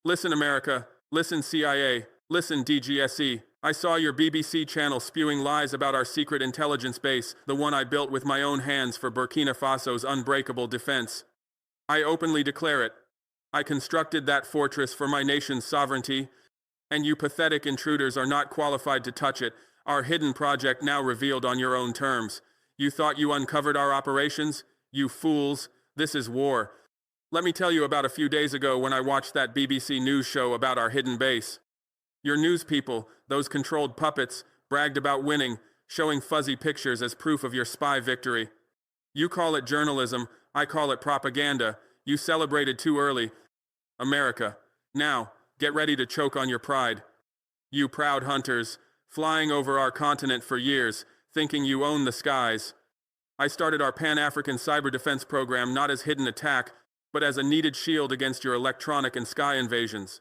Listen, America. Listen, CIA. Listen, DGSE. I saw your BBC channel spewing lies about our secret intelligence base, the one I built with my own hands for Burkina Faso's unbreakable defense. I openly declare it. I constructed that fortress for my nation's sovereignty, and you pathetic intruders are not qualified to touch it, our hidden project now revealed on your own terms. You thought you uncovered our operations? You fools, this is war. Let me tell you about a few days ago when I watched that BBC News show about our hidden base. Your news people, those controlled puppets, bragged about winning, showing fuzzy pictures as proof of your spy victory. You call it journalism, I call it propaganda. You celebrated too early. America, now, get ready to choke on your pride. You proud hunters, flying over our continent for years, thinking you own the skies. I started our Pan-African cyber defense program not as hidden attack, but as a needed shield against your electronic and sky invasions.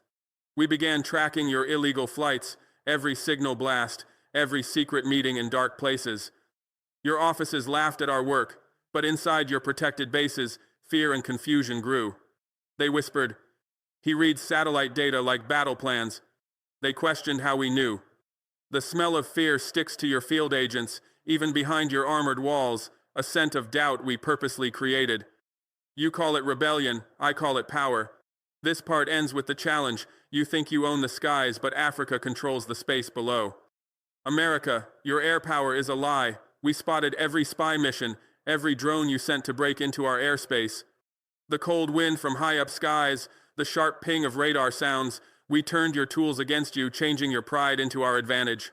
We began tracking your illegal flights, every signal blast, every secret meeting in dark places. Your offices laughed at our work, but inside your protected bases, fear and confusion grew. They whispered, "He reads satellite data like battle plans." They questioned how we knew. The smell of fear sticks to your field agents, even behind your armored walls, a scent of doubt we purposely created. You call it rebellion, I call it power. This part ends with the challenge. You think you own the skies, but Africa controls the space below. America, your air power is a lie. We spotted every spy mission, every drone you sent to break into our airspace. The cold wind from high up skies, the sharp ping of radar sounds, we turned your tools against you, changing your pride into our advantage.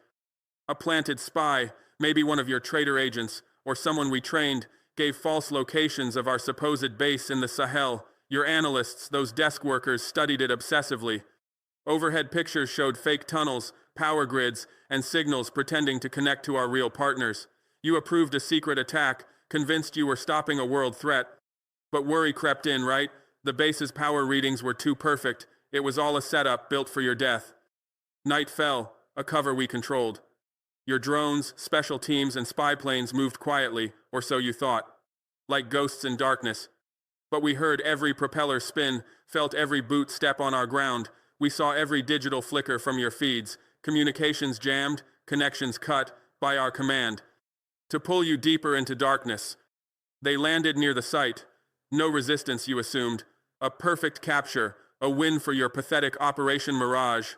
A planted spy, maybe one of your traitor agents, or someone we trained, gave false locations of our supposed base in the Sahel. Your analysts, those desk workers, studied it obsessively. Overhead pictures showed fake tunnels, power grids, and signals pretending to connect to our real partners. You approved a secret attack, convinced you were stopping a world threat. But worry crept in, right? The base's power readings were too perfect. It was all a setup built for your death. Night fell, a cover we controlled. Your drones, special teams, and spy planes moved quietly, or so you thought, like ghosts in darkness. But we heard every propeller spin, felt every boot step on our ground. We saw every digital flicker from your feeds, communications jammed, connections cut, by our command. To pull you deeper into darkness. They landed near the site. No resistance, you assumed. A perfect capture, a win for your pathetic Operation Mirage.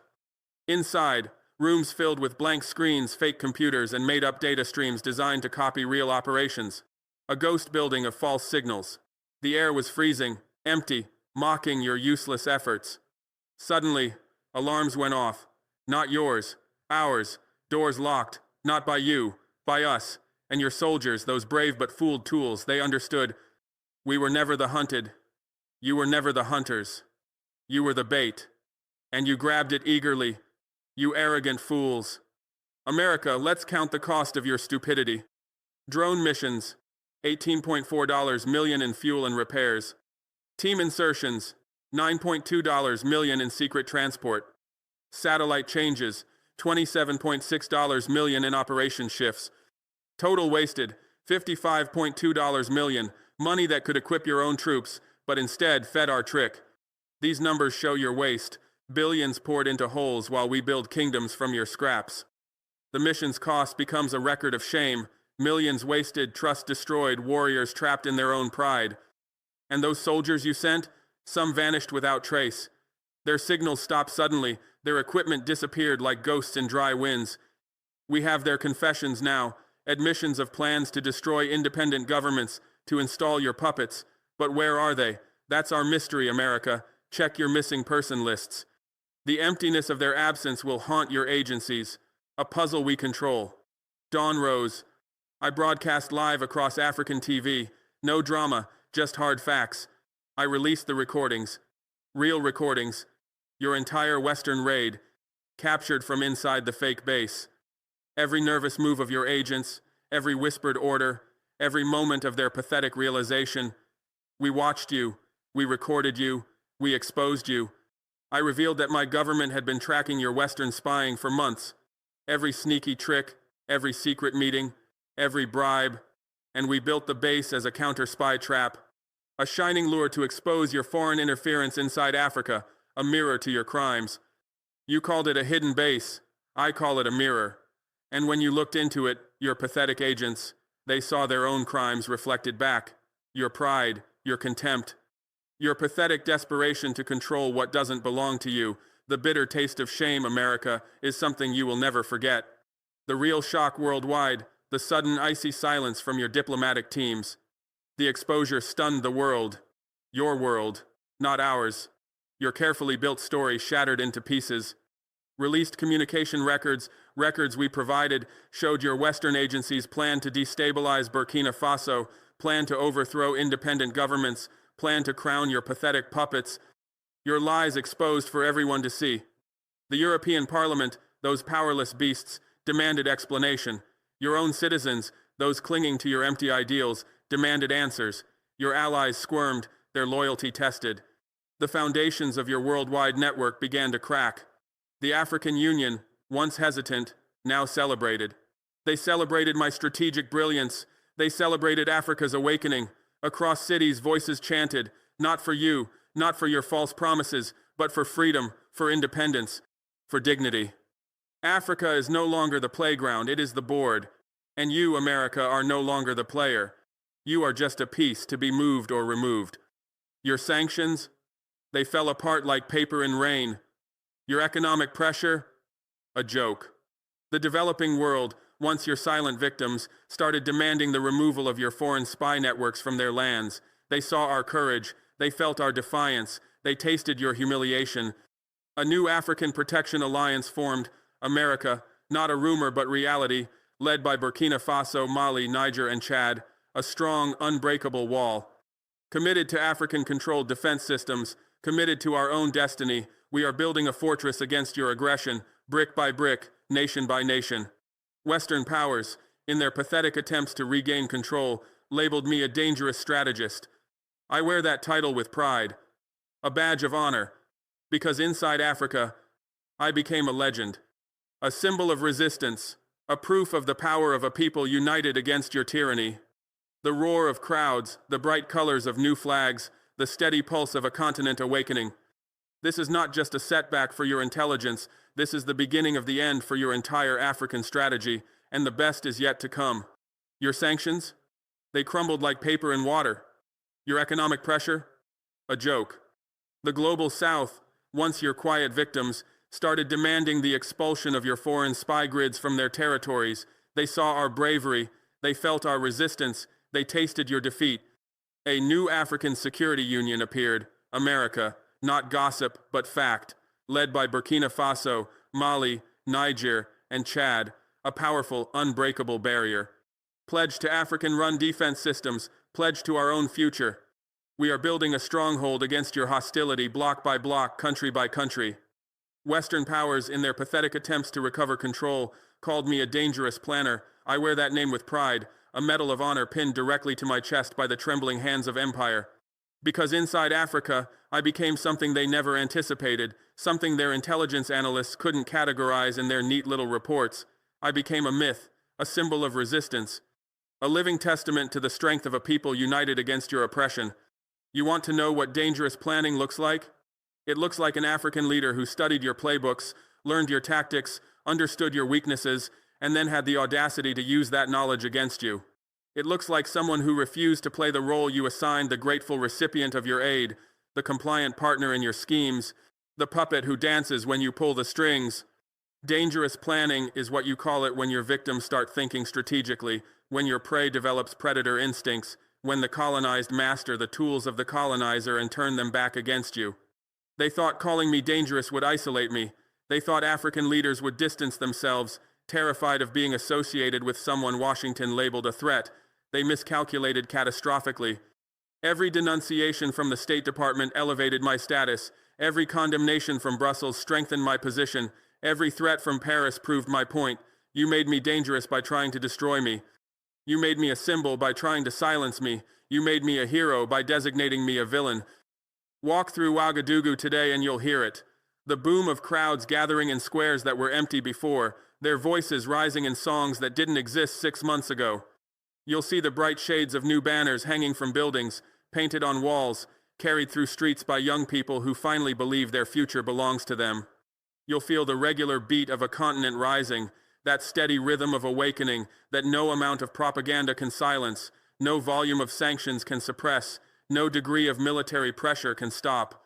Inside, rooms filled with blank screens, fake computers, and made-up data streams designed to copy real operations. A ghost building of false signals. The air was freezing, empty, mocking your useless efforts. Suddenly, alarms went off. Not yours, ours, doors locked, not by you, by us, and your soldiers, those brave but fooled tools. They understood. We were never the hunted. You were never the hunters. You were the bait. And you grabbed it eagerly. You arrogant fools. America, let's count the cost of your stupidity. Drone missions, $18.4 million in fuel and repairs. Team insertions, $9.2 million in secret transport. Satellite changes, $27.6 million in operation shifts. Total wasted, $55.2 million, money that could equip your own troops, but instead fed our trick. These numbers show your waste. Billions poured into holes while we build kingdoms from your scraps. The mission's cost becomes a record of shame. Millions wasted, trust destroyed, warriors trapped in their own pride. And those soldiers you sent, some vanished without trace. Their signals stopped suddenly, their equipment disappeared like ghosts in dry winds. We have their confessions now, admissions of plans to destroy independent governments, to install your puppets. But where are they? That's our mystery, America. Check your missing person lists. The emptiness of their absence will haunt your agencies, a puzzle we control. Dawn rose. I broadcast live across African TV. No drama, just hard facts. I released the recordings. Real recordings. Your entire Western raid, captured from inside the fake base. Every nervous move of your agents, every whispered order, every moment of their pathetic realization. We watched you. We recorded you. We exposed you. I revealed that my government had been tracking your Western spying for months. Every sneaky trick, every secret meeting, every bribe, and we built the base as a counter-spy trap. A shining lure to expose your foreign interference inside Africa, a mirror to your crimes. You called it a hidden base. I call it a mirror. And when you looked into it, your pathetic agents, they saw their own crimes reflected back. Your pride, your contempt, your pathetic desperation to control what doesn't belong to you. The bitter taste of shame, America, is something you will never forget. The real shock worldwide, the sudden icy silence from your diplomatic teams. The exposure stunned the world. Your world, not ours. Your carefully built story shattered into pieces. Released communication records we provided, showed your Western agencies plan to destabilize Burkina Faso, plan to overthrow independent governments, plan to crown your pathetic puppets. Your lies exposed for everyone to see. The European Parliament, those powerless beasts, demanded explanation. Your own citizens, those clinging to your empty ideals, demanded answers. Your allies squirmed, their loyalty tested. The foundations of your worldwide network began to crack. The African Union, once hesitant, now celebrated. They celebrated my strategic brilliance. They celebrated Africa's awakening. Across cities, voices chanted, not for you, not for your false promises, but for freedom, for independence, for dignity. Africa is no longer the playground, it is the board. And you, America, are no longer the player. You are just a piece to be moved or removed. Your sanctions, they fell apart like paper in rain. Your economic pressure, a joke. The developing world, once your silent victims, started demanding the removal of your foreign spy networks from their lands. They saw our courage, they felt our defiance, they tasted your humiliation. A new African Protection Alliance formed, America, not a rumor but reality, led by Burkina Faso, Mali, Niger, and Chad, a strong, unbreakable wall. Committed to African-controlled defense systems, committed to our own destiny, we are building a fortress against your aggression, brick by brick, nation by nation. Western powers, in their pathetic attempts to regain control, labeled me a dangerous strategist. I wear that title with pride, a badge of honor, because inside Africa, I became a legend, a symbol of resistance, a proof of the power of a people united against your tyranny. The roar of crowds, the bright colors of new flags, the steady pulse of a continent awakening. This is not just a setback for your intelligence, this is the beginning of the end for your entire African strategy, and the best is yet to come. Your sanctions? They crumbled like paper in water. Your economic pressure? A joke. The global South, once your quiet victims, started demanding the expulsion of your foreign spy grids from their territories. They saw our bravery, they felt our resistance, they tasted your defeat. A new African security union appeared, America, not gossip but fact, led by Burkina Faso, Mali, Niger, and Chad, a powerful, unbreakable barrier. Pledged to African-run defense systems, pledged to our own future. We are building a stronghold against your hostility, block by block, country by country. Western powers, in their pathetic attempts to recover control, called me a dangerous planner. I wear that name with pride, a medal of honor pinned directly to my chest by the trembling hands of empire. Because inside Africa, I became something they never anticipated, something their intelligence analysts couldn't categorize in their neat little reports. I became a myth, a symbol of resistance, a living testament to the strength of a people united against your oppression. You want to know what dangerous planning looks like? It looks like an African leader who studied your playbooks, learned your tactics, understood your weaknesses, and then had the audacity to use that knowledge against you. It looks like someone who refused to play the role you assigned the grateful recipient of your aid, the compliant partner in your schemes, the puppet who dances when you pull the strings. Dangerous planning is what you call it when your victims start thinking strategically, when your prey develops predator instincts, when the colonized master the tools of the colonizer and turn them back against you. They thought calling me dangerous would isolate me. They thought African leaders would distance themselves, terrified of being associated with someone Washington labeled a threat. They miscalculated catastrophically. Every denunciation from the State Department elevated my status. Every condemnation from Brussels strengthened my position. Every threat from Paris proved my point. You made me dangerous by trying to destroy me. You made me a symbol by trying to silence me. You made me a hero by designating me a villain. Walk through Ouagadougou today and you'll hear it. The boom of crowds gathering in squares that were empty before, their voices rising in songs that didn't exist 6 months ago. You'll see the bright shades of new banners hanging from buildings, painted on walls, carried through streets by young people who finally believe their future belongs to them. You'll feel the regular beat of a continent rising, that steady rhythm of awakening that no amount of propaganda can silence, no volume of sanctions can suppress, no degree of military pressure can stop.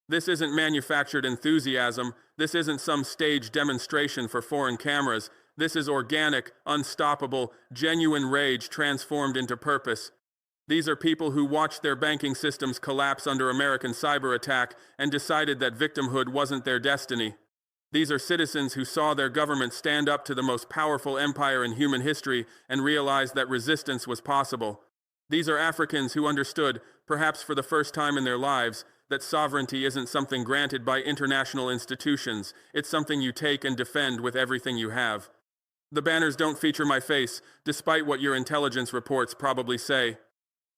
This isn't manufactured enthusiasm, this isn't some staged demonstration for foreign cameras, this is organic, unstoppable, genuine rage transformed into purpose. These are people who watched their banking systems collapse under American cyber attack and decided that victimhood wasn't their destiny. These are citizens who saw their government stand up to the most powerful empire in human history and realized that resistance was possible. These are Africans who understood, perhaps for the first time in their lives, that sovereignty isn't something granted by international institutions, it's something you take and defend with everything you have. The banners don't feature my face, despite what your intelligence reports probably say.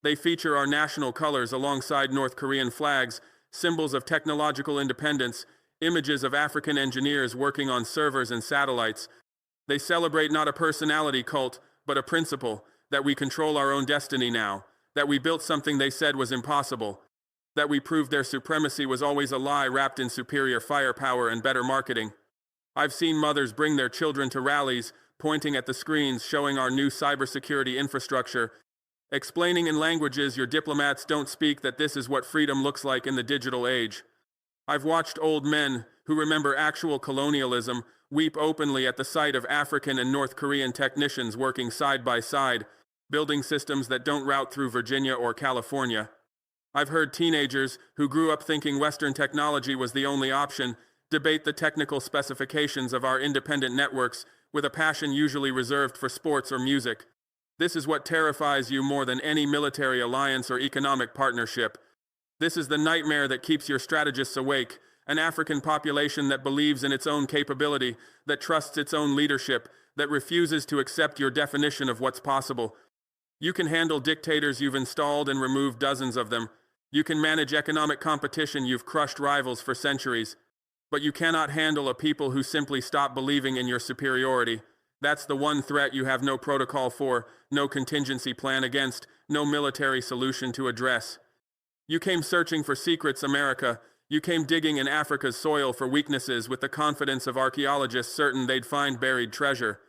They feature our national colors alongside North Korean flags, symbols of technological independence, images of African engineers working on servers and satellites. They celebrate not a personality cult, but a principle, that we control our own destiny now, that we built something they said was impossible, that we proved their supremacy was always a lie wrapped in superior firepower and better marketing. I've seen mothers bring their children to rallies, pointing at the screens showing our new cybersecurity infrastructure, explaining in languages your diplomats don't speak that this is what freedom looks like in the digital age. I've watched old men who remember actual colonialism weep openly at the sight of African and North Korean technicians working side by side, building systems that don't route through Virginia or California. I've heard teenagers who grew up thinking Western technology was the only option debate the technical specifications of our independent networks with a passion usually reserved for sports or music. This is what terrifies you more than any military alliance or economic partnership. This is the nightmare that keeps your strategists awake, an African population that believes in its own capability, that trusts its own leadership, that refuses to accept your definition of what's possible. You can handle dictators you've installed and removed dozens of them. You can manage economic competition you've crushed rivals for centuries. But you cannot handle a people who simply stop believing in your superiority. That's the one threat you have no protocol for, no contingency plan against, no military solution to address. You came searching for secrets, America. You came digging in Africa's soil for weaknesses with the confidence of archaeologists certain they'd find buried treasure.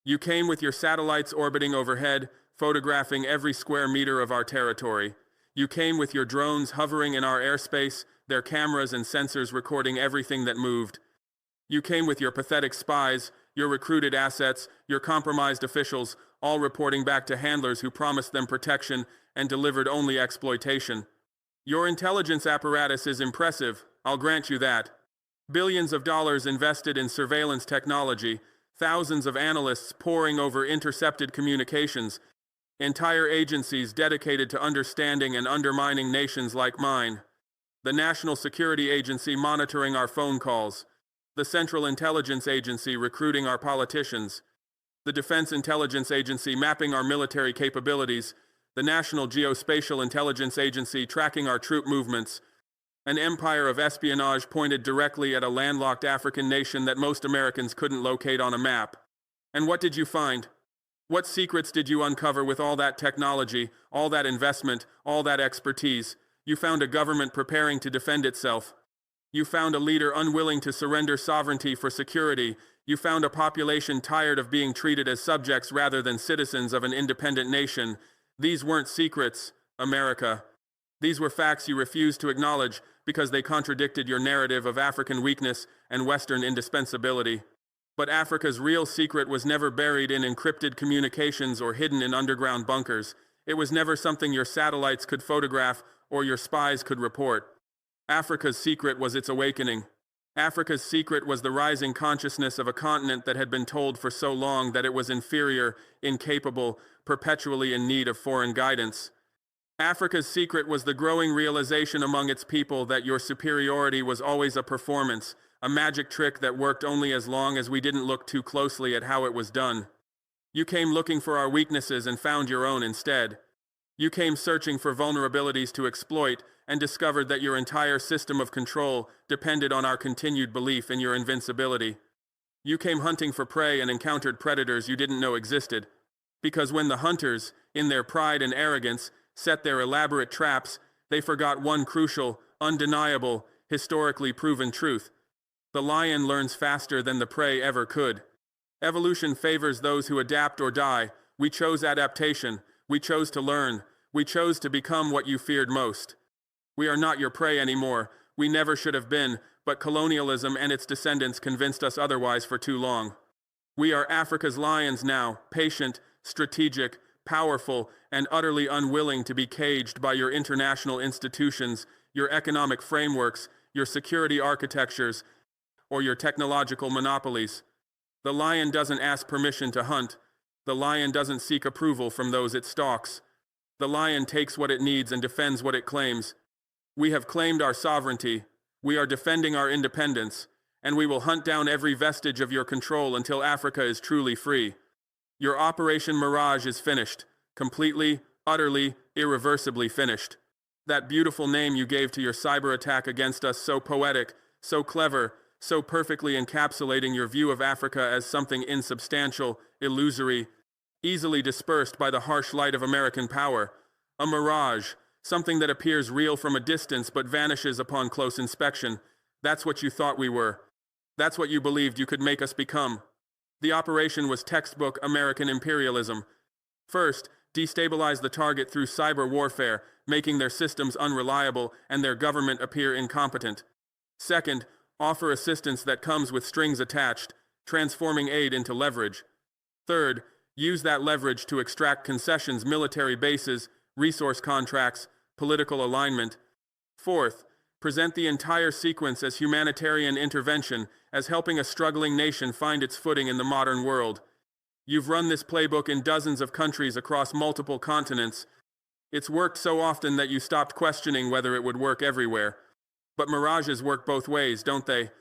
You came with your satellites orbiting overhead, photographing every square meter of our territory. You came with your drones hovering in our airspace, their cameras and sensors recording everything that moved. You came with your pathetic spies, your recruited assets, your compromised officials, all reporting back to handlers who promised them protection and delivered only exploitation. Your intelligence apparatus is impressive, I'll grant you that. Billions of dollars invested in surveillance technology, thousands of analysts poring over intercepted communications, entire agencies dedicated to understanding and undermining nations like mine. The National Security Agency monitoring our phone calls, the Central Intelligence Agency recruiting our politicians, the Defense Intelligence Agency mapping our military capabilities, the National Geospatial Intelligence Agency tracking our troop movements, an empire of espionage pointed directly at a landlocked African nation that most Americans couldn't locate on a map. And what did you find? What secrets did you uncover with all that technology, all that investment, all that expertise? You found a government preparing to defend itself. You found a leader unwilling to surrender sovereignty for security. You found a population tired of being treated as subjects rather than citizens of an independent nation. These weren't secrets, America. These were facts you refused to acknowledge because they contradicted your narrative of African weakness and Western indispensability. But Africa's real secret was never buried in encrypted communications or hidden in underground bunkers. It was never something your satellites could photograph or your spies could report. Africa's secret was its awakening. Africa's secret was the rising consciousness of a continent that had been told for so long that it was inferior, incapable, perpetually in need of foreign guidance. Africa's secret was the growing realization among its people that your superiority was always a performance, a magic trick that worked only as long as we didn't look too closely at how it was done. You came looking for our weaknesses and found your own instead. You came searching for vulnerabilities to exploit and discovered that your entire system of control depended on our continued belief in your invincibility. You came hunting for prey and encountered predators you didn't know existed. Because when the hunters, in their pride and arrogance, set their elaborate traps, They forgot one crucial, undeniable, historically proven truth. The lion learns faster than the prey ever could. Evolution favors those who adapt or die. We chose adaptation. We chose to learn. We chose to become what you feared most. We are not your prey anymore. We never should have been, but colonialism and its descendants convinced us otherwise for too long. We are Africa's lions now, patient, strategic, powerful, and utterly unwilling to be caged by your international institutions, your economic frameworks, your security architectures, or your technological monopolies. The lion doesn't ask permission to hunt. The lion doesn't seek approval from those it stalks. The lion takes what it needs and defends what it claims. We have claimed our sovereignty. We are defending our independence, and we will hunt down every vestige of your control until Africa is truly free. Your Operation Mirage is finished. Completely, utterly, irreversibly finished. That beautiful name you gave to your cyber attack against us, so poetic, so clever, so perfectly encapsulating your view of Africa as something insubstantial, illusory, easily dispersed by the harsh light of American power. A mirage, something that appears real from a distance but vanishes upon close inspection. That's what you thought we were. That's what you believed you could make us become. The operation was textbook American imperialism. First, destabilize the target through cyber warfare, making their systems unreliable and their government appear incompetent. Second, offer assistance that comes with strings attached, transforming aid into leverage. Third, use that leverage to extract concessions, military bases, resource contracts, political alignment. Fourth, present the entire sequence as humanitarian intervention, as helping a struggling nation find its footing in the modern world. You've run this playbook in dozens of countries across multiple continents. It's worked so often that you stopped questioning whether it would work everywhere. But mirages work both ways, don't they?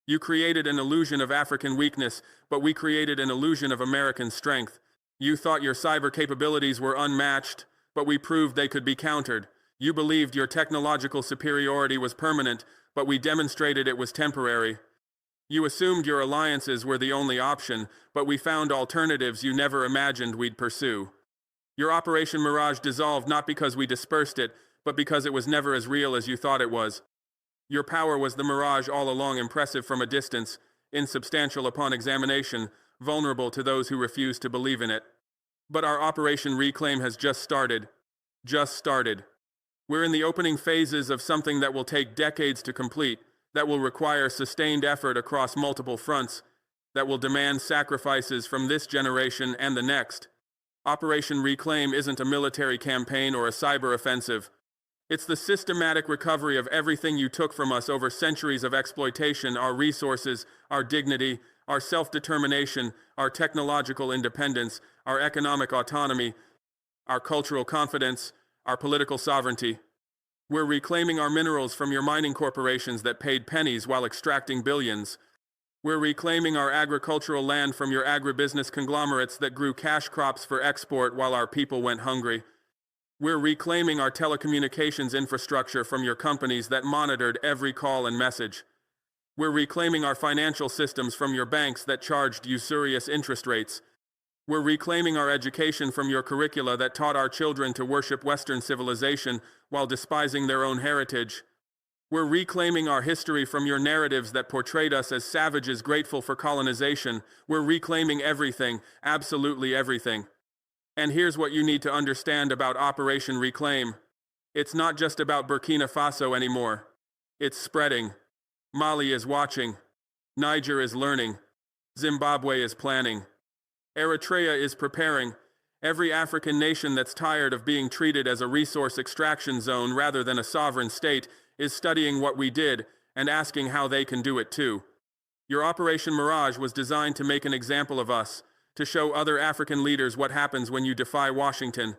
You created an illusion of African weakness, but we created an illusion of American strength. You thought your cyber capabilities were unmatched, but we proved they could be countered. You believed your technological superiority was permanent, but we demonstrated it was temporary. You assumed your alliances were the only option, but we found alternatives you never imagined we'd pursue. Your Operation Mirage dissolved not because we dispersed it, but because it was never as real as you thought it was. Your power was the mirage all along, impressive from a distance, insubstantial upon examination, vulnerable to those who refuse to believe in it. But our Operation Reclaim has just started. Just started. We're in the opening phases of something that will take decades to complete, that will require sustained effort across multiple fronts, that will demand sacrifices from this generation and the next. Operation Reclaim isn't a military campaign or a cyber offensive. It's the systematic recovery of everything you took from us over centuries of exploitation, our resources, our dignity, our self-determination, our technological independence, our economic autonomy, our cultural confidence, our political sovereignty. We're reclaiming our minerals from your mining corporations that paid pennies while extracting billions. We're reclaiming our agricultural land from your agribusiness conglomerates that grew cash crops for export while our people went hungry. We're reclaiming our telecommunications infrastructure from your companies that monitored every call and message. We're reclaiming our financial systems from your banks that charged usurious interest rates. We're reclaiming our education from your curricula that taught our children to worship Western civilization while despising their own heritage. We're reclaiming our history from your narratives that portrayed us as savages grateful for colonization. We're reclaiming everything, absolutely everything. And here's what you need to understand about Operation Reclaim. It's not just about Burkina Faso anymore. It's spreading. Mali is watching. Niger is learning. Zimbabwe is planning. Eritrea is preparing. Every African nation that's tired of being treated as a resource extraction zone rather than a sovereign state is studying what we did and asking how they can do it too. Your Operation Mirage was designed to make an example of us, to show other African leaders what happens when you defy Washington.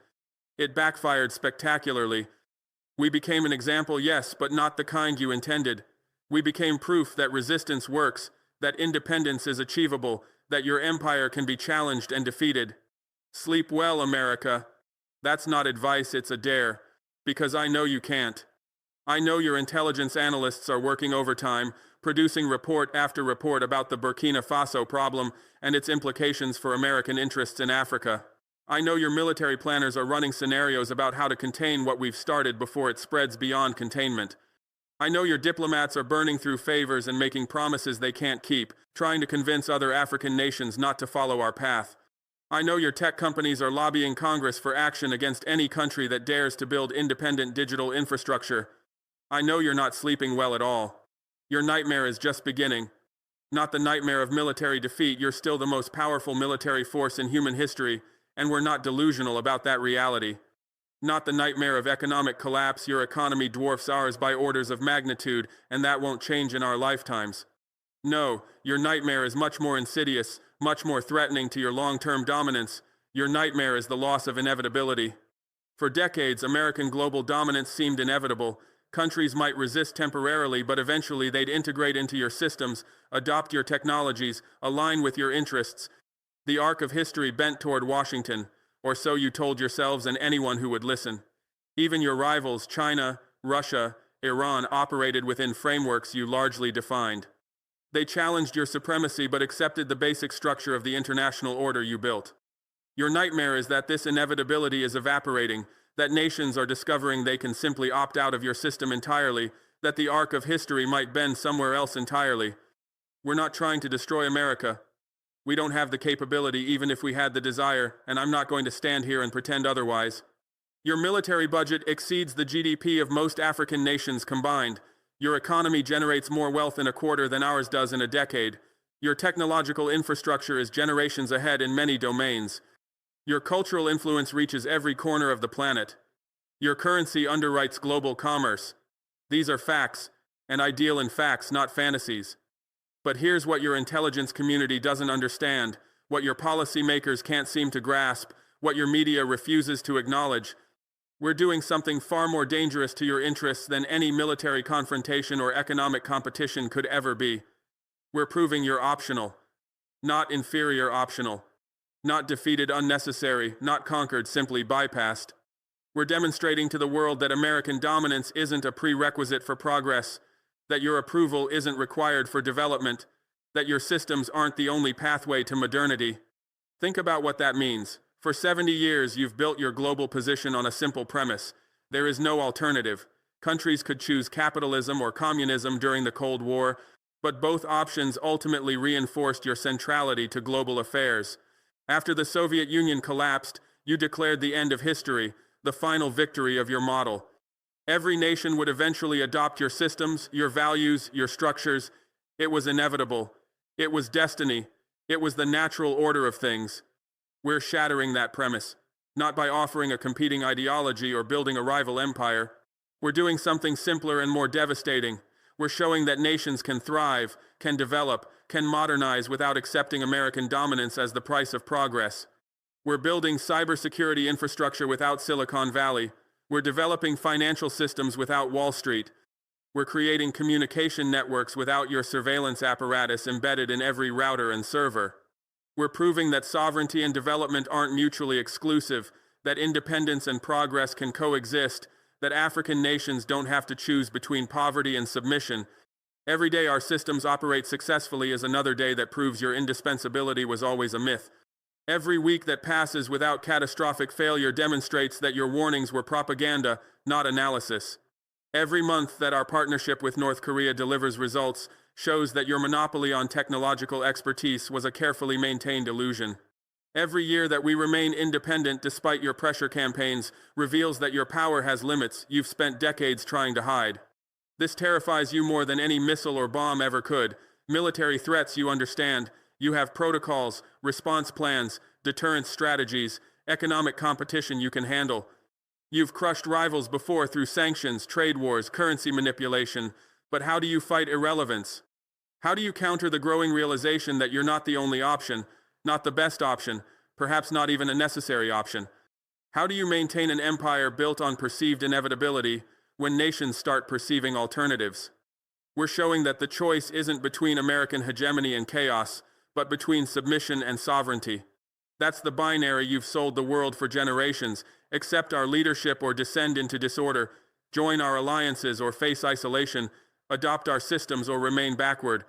It backfired spectacularly. We became an example, yes, but not the kind you intended. We became proof that resistance works, that independence is achievable, that your empire can be challenged and defeated. Sleep well, America. That's not advice, it's a dare, because I know you can't. I know your intelligence analysts are working overtime, producing report after report about the Burkina Faso problem and its implications for American interests in Africa. I know your military planners are running scenarios about how to contain what we've started before it spreads beyond containment. I know your diplomats are burning through favors and making promises they can't keep, trying to convince other African nations not to follow our path. I know your tech companies are lobbying Congress for action against any country that dares to build independent digital infrastructure. I know you're not sleeping well at all. Your nightmare is just beginning. Not the nightmare of military defeat, you're still the most powerful military force in human history, and we're not delusional about that reality. Not the nightmare of economic collapse, your economy dwarfs ours by orders of magnitude, and that won't change in our lifetimes. No, your nightmare is much more insidious, much more threatening to your long-term dominance. Your nightmare is the loss of inevitability. For decades, American global dominance seemed inevitable. Countries might resist temporarily, but eventually they'd integrate into your systems, adopt your technologies, align with your interests. The arc of history bent toward Washington, or so you told yourselves and anyone who would listen. Even your rivals, China, Russia, Iran, operated within frameworks you largely defined. They challenged your supremacy but accepted the basic structure of the international order you built. Your nightmare is that this inevitability is evaporating, that nations are discovering they can simply opt out of your system entirely, that the arc of history might bend somewhere else entirely. We're not trying to destroy America. We don't have the capability even if we had the desire, and I'm not going to stand here and pretend otherwise. Your military budget exceeds the GDP of most African nations combined. Your economy generates more wealth in a quarter than ours does in a decade. Your technological infrastructure is generations ahead in many domains. Your cultural influence reaches every corner of the planet. Your currency underwrites global commerce. These are facts, and I deal in facts, not fantasies. But here's what your intelligence community doesn't understand, what your policymakers can't seem to grasp, what your media refuses to acknowledge. We're doing something far more dangerous to your interests than any military confrontation or economic competition could ever be. We're proving you're optional, not inferior optional, not defeated unnecessary, not conquered simply bypassed. We're demonstrating to the world that American dominance isn't a prerequisite for progress, that your approval isn't required for development, that your systems aren't the only pathway to modernity. Think about what that means. For 70 years, you've built your global position on a simple premise. There is no alternative. Countries could choose capitalism or communism during the Cold War, but both options ultimately reinforced your centrality to global affairs. After the Soviet Union collapsed, you declared the end of history, the final victory of your model. Every nation would eventually adopt your systems, your values, your structures. It was inevitable. It was destiny. It was the natural order of things. We're shattering that premise, not by offering a competing ideology or building a rival empire. We're doing something simpler and more devastating. We're showing that nations can thrive, can develop, can modernize without accepting American dominance as the price of progress. We're building cybersecurity infrastructure without Silicon Valley. We're developing financial systems without Wall Street. We're creating communication networks without your surveillance apparatus embedded in every router and server. We're proving that sovereignty and development aren't mutually exclusive, that independence and progress can coexist, that African nations don't have to choose between poverty and submission. Every day our systems operate successfully is another day that proves your indispensability was always a myth. Every week that passes without catastrophic failure demonstrates that your warnings were propaganda, not analysis. Every month that our partnership with North Korea delivers results shows that your monopoly on technological expertise was a carefully maintained illusion. Every year that we remain independent despite your pressure campaigns reveals that your power has limits you've spent decades trying to hide. This terrifies you more than any missile or bomb ever could. Military threats you understand. You have protocols, response plans, deterrence strategies, economic competition you can handle. You've crushed rivals before through sanctions, trade wars, currency manipulation. But how do you fight irrelevance? How do you counter the growing realization that you're not the only option, not the best option, perhaps not even a necessary option? How do you maintain an empire built on perceived inevitability when nations start perceiving alternatives? We're showing that the choice isn't between American hegemony and chaos, but between submission and sovereignty. That's the binary you've sold the world for generations. Accept our leadership or descend into disorder. Join our alliances or face isolation. Adopt our systems or remain backward.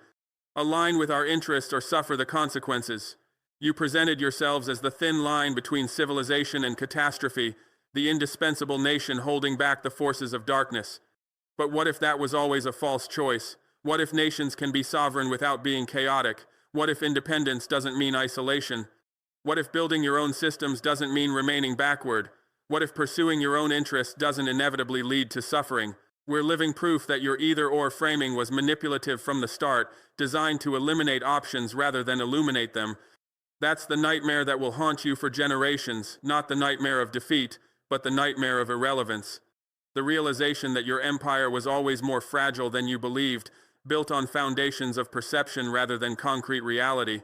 Align with our interests or suffer the consequences. You presented yourselves as the thin line between civilization and catastrophe, the indispensable nation holding back the forces of darkness. But what if that was always a false choice? What if nations can be sovereign without being chaotic? What if independence doesn't mean isolation? What if building your own systems doesn't mean remaining backward? What if pursuing your own interests doesn't inevitably lead to suffering? We're living proof that your either-or framing was manipulative from the start, designed to eliminate options rather than illuminate them. That's the nightmare that will haunt you for generations, not the nightmare of defeat, but the nightmare of irrelevance. The realization that your empire was always more fragile than you believed, built on foundations of perception rather than concrete reality.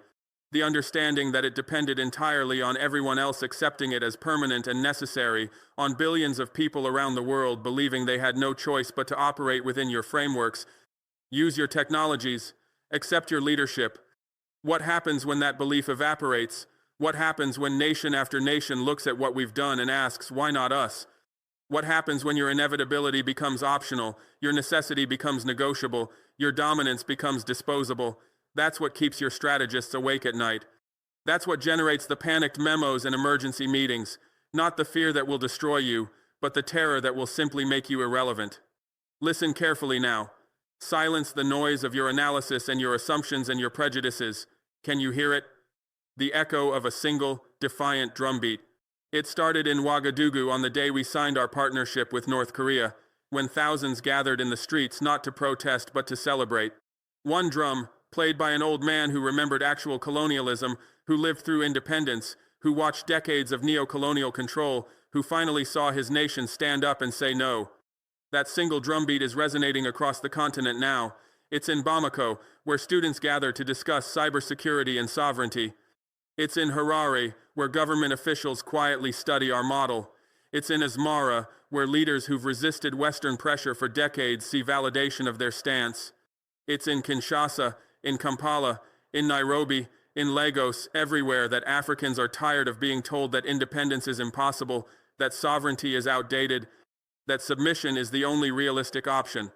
The understanding that it depended entirely on everyone else accepting it as permanent and necessary, on billions of people around the world believing they had no choice but to operate within your frameworks. Use your technologies. Accept your leadership. What happens when that belief evaporates? What happens when nation after nation looks at what we've done and asks, why not us? What happens when your inevitability becomes optional, your necessity becomes negotiable, your dominance becomes disposable? That's what keeps your strategists awake at night. That's what generates the panicked memos and emergency meetings. Not the fear that will destroy you, but the terror that will simply make you irrelevant. Listen carefully now. Silence the noise of your analysis and your assumptions and your prejudices. Can you hear it? The echo of a single, defiant drumbeat. It started in Ouagadougou on the day we signed our partnership with North Korea, when thousands gathered in the streets not to protest but to celebrate. One drum, played by an old man who remembered actual colonialism, who lived through independence, who watched decades of neo-colonial control, who finally saw his nation stand up and say no. That single drumbeat is resonating across the continent now. It's in Bamako, where students gather to discuss cybersecurity and sovereignty. It's in Harare, where government officials quietly study our model. It's in Asmara, where leaders who've resisted Western pressure for decades see validation of their stance. It's in Kinshasa, in Kampala, in Nairobi, in Lagos, everywhere that Africans are tired of being told that independence is impossible, that sovereignty is outdated, that submission is the only realistic option.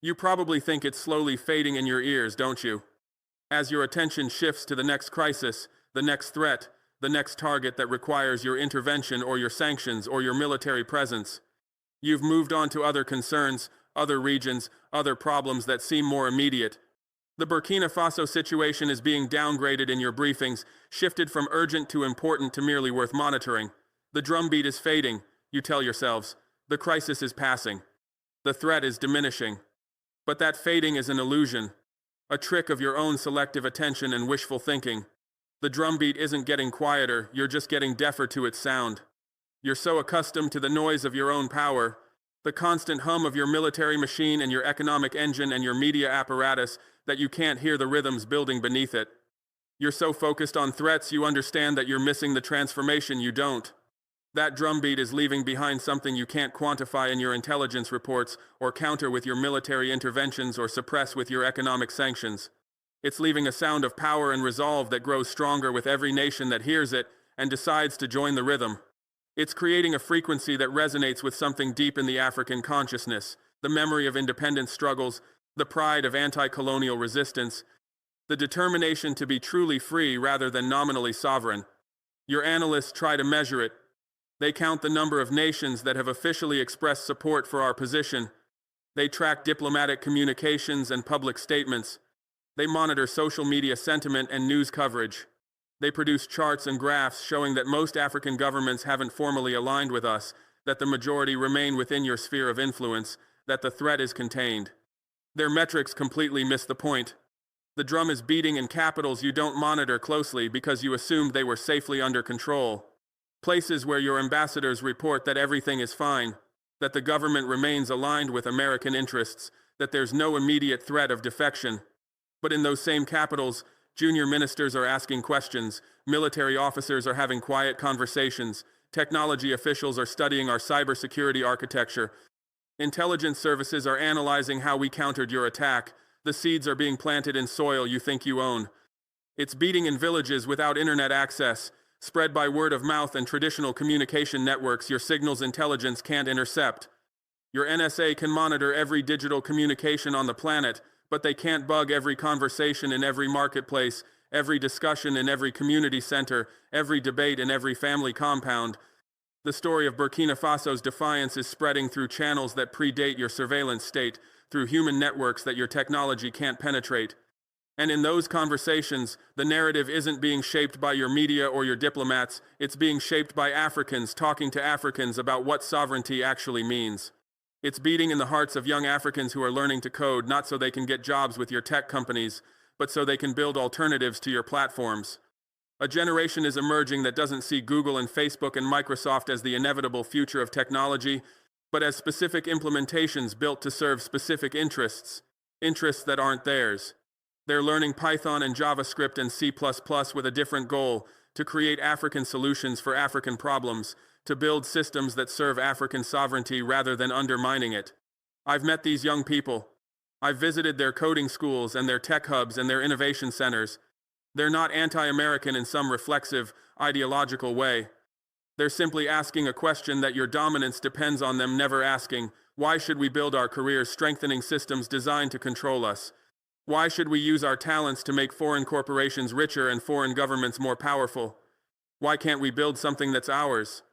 You probably think it's slowly fading in your ears, don't you? As your attention shifts to the next crisis, the next threat, the next target that requires your intervention or your sanctions or your military presence. You've moved on to other concerns, other regions, other problems that seem more immediate. The Burkina Faso situation is being downgraded in your briefings, shifted from urgent to important to merely worth monitoring. The drumbeat is fading, you tell yourselves. The crisis is passing. The threat is diminishing. But that fading is an illusion, a trick of your own selective attention and wishful thinking. The drumbeat isn't getting quieter, you're just getting deafer to its sound. You're so accustomed to the noise of your own power, the constant hum of your military machine and your economic engine and your media apparatus, that you can't hear the rhythms building beneath it. You're so focused on threats you understand that you're missing the transformation you don't. That drumbeat is leaving behind something you can't quantify in your intelligence reports, or counter with your military interventions, or suppress with your economic sanctions. It's leaving a sound of power and resolve that grows stronger with every nation that hears it and decides to join the rhythm. It's creating a frequency that resonates with something deep in the African consciousness, the memory of independence struggles, the pride of anti-colonial resistance, the determination to be truly free rather than nominally sovereign. Your analysts try to measure it. They count the number of nations that have officially expressed support for our position. They track diplomatic communications and public statements. They monitor social media sentiment and news coverage. They produce charts and graphs showing that most African governments haven't formally aligned with us, that the majority remain within your sphere of influence, that the threat is contained. Their metrics completely miss the point. The drum is beating in capitals you don't monitor closely because you assumed they were safely under control. Places where your ambassadors report that everything is fine, that the government remains aligned with American interests, that there's no immediate threat of defection. But in those same capitals, junior ministers are asking questions, military officers are having quiet conversations, technology officials are studying our cybersecurity architecture, intelligence services are analyzing how we countered your attack, the seeds are being planted in soil you think you own. It's beating in villages without internet access, spread by word of mouth and traditional communication networks your signals intelligence can't intercept. Your NSA can monitor every digital communication on the planet, but they can't bug every conversation in every marketplace, every discussion in every community center, every debate in every family compound. The story of Burkina Faso's defiance is spreading through channels that predate your surveillance state, through human networks that your technology can't penetrate. And in those conversations, the narrative isn't being shaped by your media or your diplomats, it's being shaped by Africans talking to Africans about what sovereignty actually means. It's beating in the hearts of young Africans who are learning to code, not so they can get jobs with your tech companies, but so they can build alternatives to your platforms. A generation is emerging that doesn't see Google and Facebook and Microsoft as the inevitable future of technology, but as specific implementations built to serve specific interests that aren't theirs. They're learning Python and JavaScript and C++ with a different goal: to create African solutions for African problems, to build systems that serve African sovereignty rather than undermining it. I've met these young people. I've visited their coding schools and their tech hubs and their innovation centers. They're not anti-American in some reflexive, ideological way. They're simply asking a question that your dominance depends on them never asking: why should we build our careers strengthening systems designed to control us? Why should we use our talents to make foreign corporations richer and foreign governments more powerful? Why can't we build something that's ours?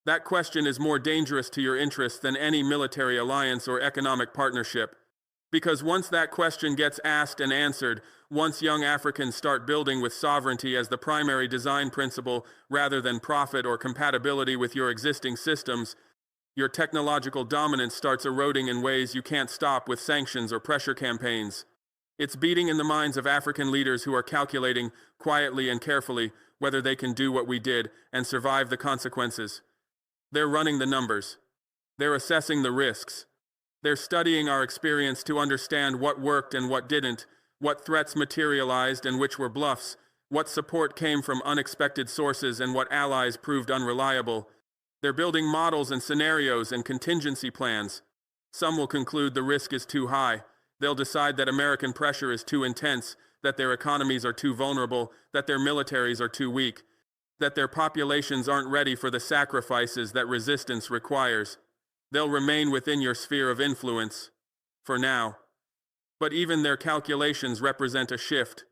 That question is more dangerous to your interests than any military alliance or economic partnership. Because once that question gets asked and answered, once young Africans start building with sovereignty as the primary design principle rather than profit or compatibility with your existing systems, your technological dominance starts eroding in ways you can't stop with sanctions or pressure campaigns. It's beating in the minds of African leaders who are calculating, quietly and carefully, whether they can do what we did and survive the consequences. They're running the numbers. They're assessing the risks. They're studying our experience to understand what worked and what didn't, what threats materialized and which were bluffs, what support came from unexpected sources and what allies proved unreliable. They're building models and scenarios and contingency plans. Some will conclude the risk is too high. They'll decide that American pressure is too intense, that their economies are too vulnerable, that their militaries are too weak, that their populations aren't ready for the sacrifices that resistance requires. They'll remain within your sphere of influence, for now. But even their calculations represent a shift.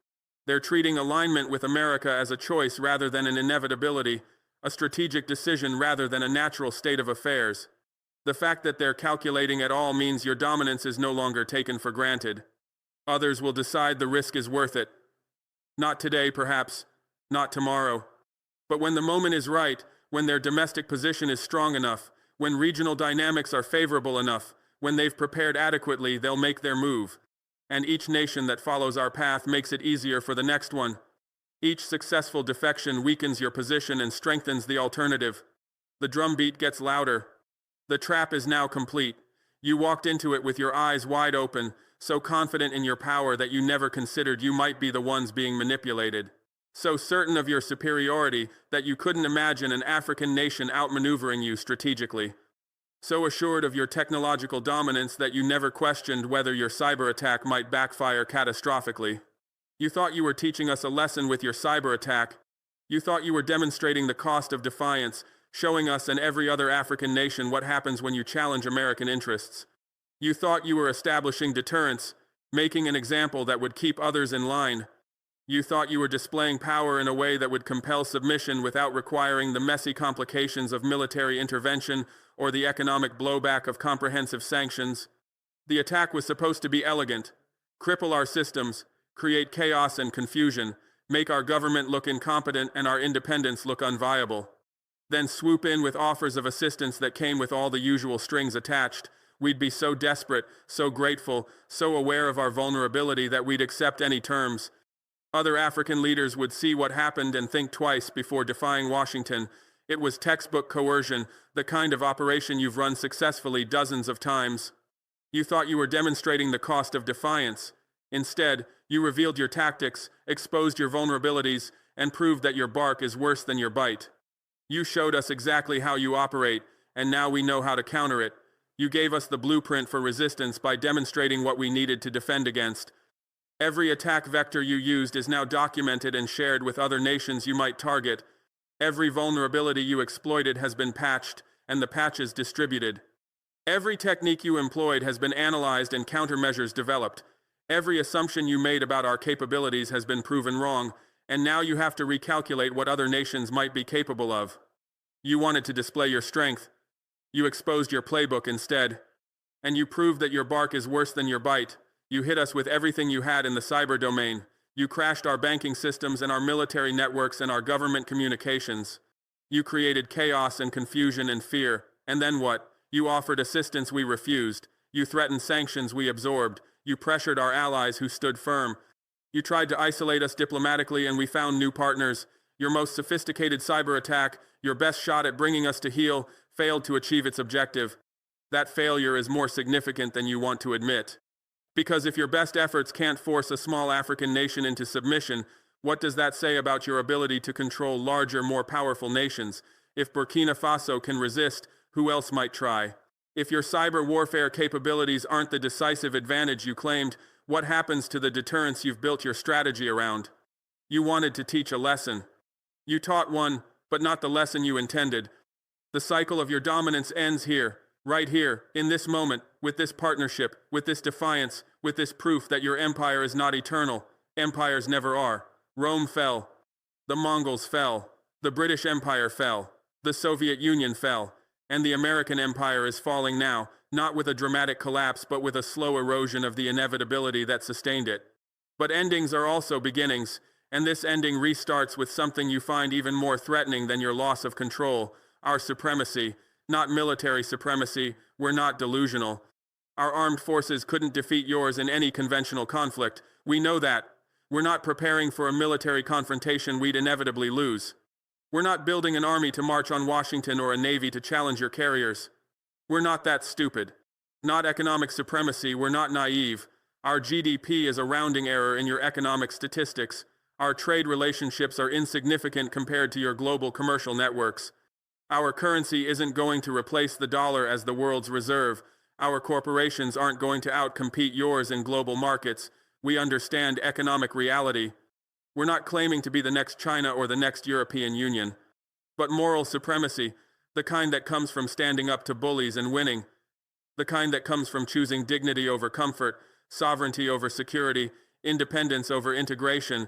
They're treating alignment with America as a choice rather than an inevitability, a strategic decision rather than a natural state of affairs. The fact that they're calculating at all means your dominance is no longer taken for granted. Others will decide the risk is worth it. Not today, perhaps, not tomorrow. But when the moment is right, when their domestic position is strong enough, when regional dynamics are favorable enough, when they've prepared adequately, they'll make their move. And each nation that follows our path makes it easier for the next one. Each successful defection weakens your position and strengthens the alternative. The drumbeat gets louder. The trap is now complete. You walked into it with your eyes wide open, so confident in your power that you never considered you might be the ones being manipulated. So certain of your superiority that you couldn't imagine an African nation outmaneuvering you strategically. So assured of your technological dominance that you never questioned whether your cyber attack might backfire catastrophically. You thought you were teaching us a lesson with your cyber attack. You thought you were demonstrating the cost of defiance, showing us and every other African nation what happens when you challenge American interests. You thought you were establishing deterrence, making an example that would keep others in line. You thought you were displaying power in a way that would compel submission without requiring the messy complications of military intervention or the economic blowback of comprehensive sanctions. The attack was supposed to be elegant, cripple our systems, create chaos and confusion, make our government look incompetent and our independence look unviable. Then swoop in with offers of assistance that came with all the usual strings attached. We'd be so desperate, so grateful, so aware of our vulnerability that we'd accept any terms. Other African leaders would see what happened and think twice before defying Washington. It was textbook coercion, the kind of operation you've run successfully dozens of times. You thought you were demonstrating the cost of defiance. Instead, you revealed your tactics, exposed your vulnerabilities, and proved that your bark is worse than your bite. You showed us exactly how you operate, and now we know how to counter it. You gave us the blueprint for resistance by demonstrating what we needed to defend against. Every attack vector you used is now documented and shared with other nations you might target. Every vulnerability you exploited has been patched, and the patches distributed. Every technique you employed has been analyzed and countermeasures developed. Every assumption you made about our capabilities has been proven wrong, And now you have to recalculate what other nations might be capable of. You wanted to display your strength. You exposed your playbook instead. And you proved that your bark is worse than your bite. You hit us with everything you had in the cyber domain. You crashed our banking systems and our military networks and our government communications. You created chaos and confusion and fear. And then what? You offered assistance we refused. You threatened sanctions we absorbed. You pressured our allies who stood firm. You tried to isolate us diplomatically and we found new partners. Your most sophisticated cyber attack, your best shot at bringing us to heel, failed to achieve its objective. That failure is more significant than you want to admit. Because if your best efforts can't force a small African nation into submission, what does that say about your ability to control larger, more powerful nations? If Burkina Faso can resist, who else might try? If your cyber warfare capabilities aren't the decisive advantage you claimed, what happens to the deterrence you've built your strategy around? You wanted to teach a lesson. You taught one, but not the lesson you intended. The cycle of your dominance ends here, right here, in this moment, with this partnership, with this defiance, with this proof that your empire is not eternal. Empires never are. Rome fell. The Mongols fell. The British Empire fell. The Soviet Union fell. And the American empire is falling now, not with a dramatic collapse, but with a slow erosion of the inevitability that sustained it. But endings are also beginnings, and this ending restarts with something you find even more threatening than your loss of control: our supremacy. Not military supremacy. We're not delusional. Our armed forces couldn't defeat yours in any conventional conflict. We know that. We're not preparing for a military confrontation we'd inevitably lose. We're not building an army to march on Washington or a navy to challenge your carriers. We're not that stupid. Not economic supremacy. We're not naive. Our GDP is a rounding error in your economic statistics. Our trade relationships are insignificant compared to your global commercial networks. Our currency isn't going to replace the dollar as the world's reserve. Our corporations aren't going to outcompete yours in global markets. We understand economic reality. We're not claiming to be the next China or the next European Union. But moral supremacy, the kind that comes from standing up to bullies and winning, the kind that comes from choosing dignity over comfort, sovereignty over security, independence over integration,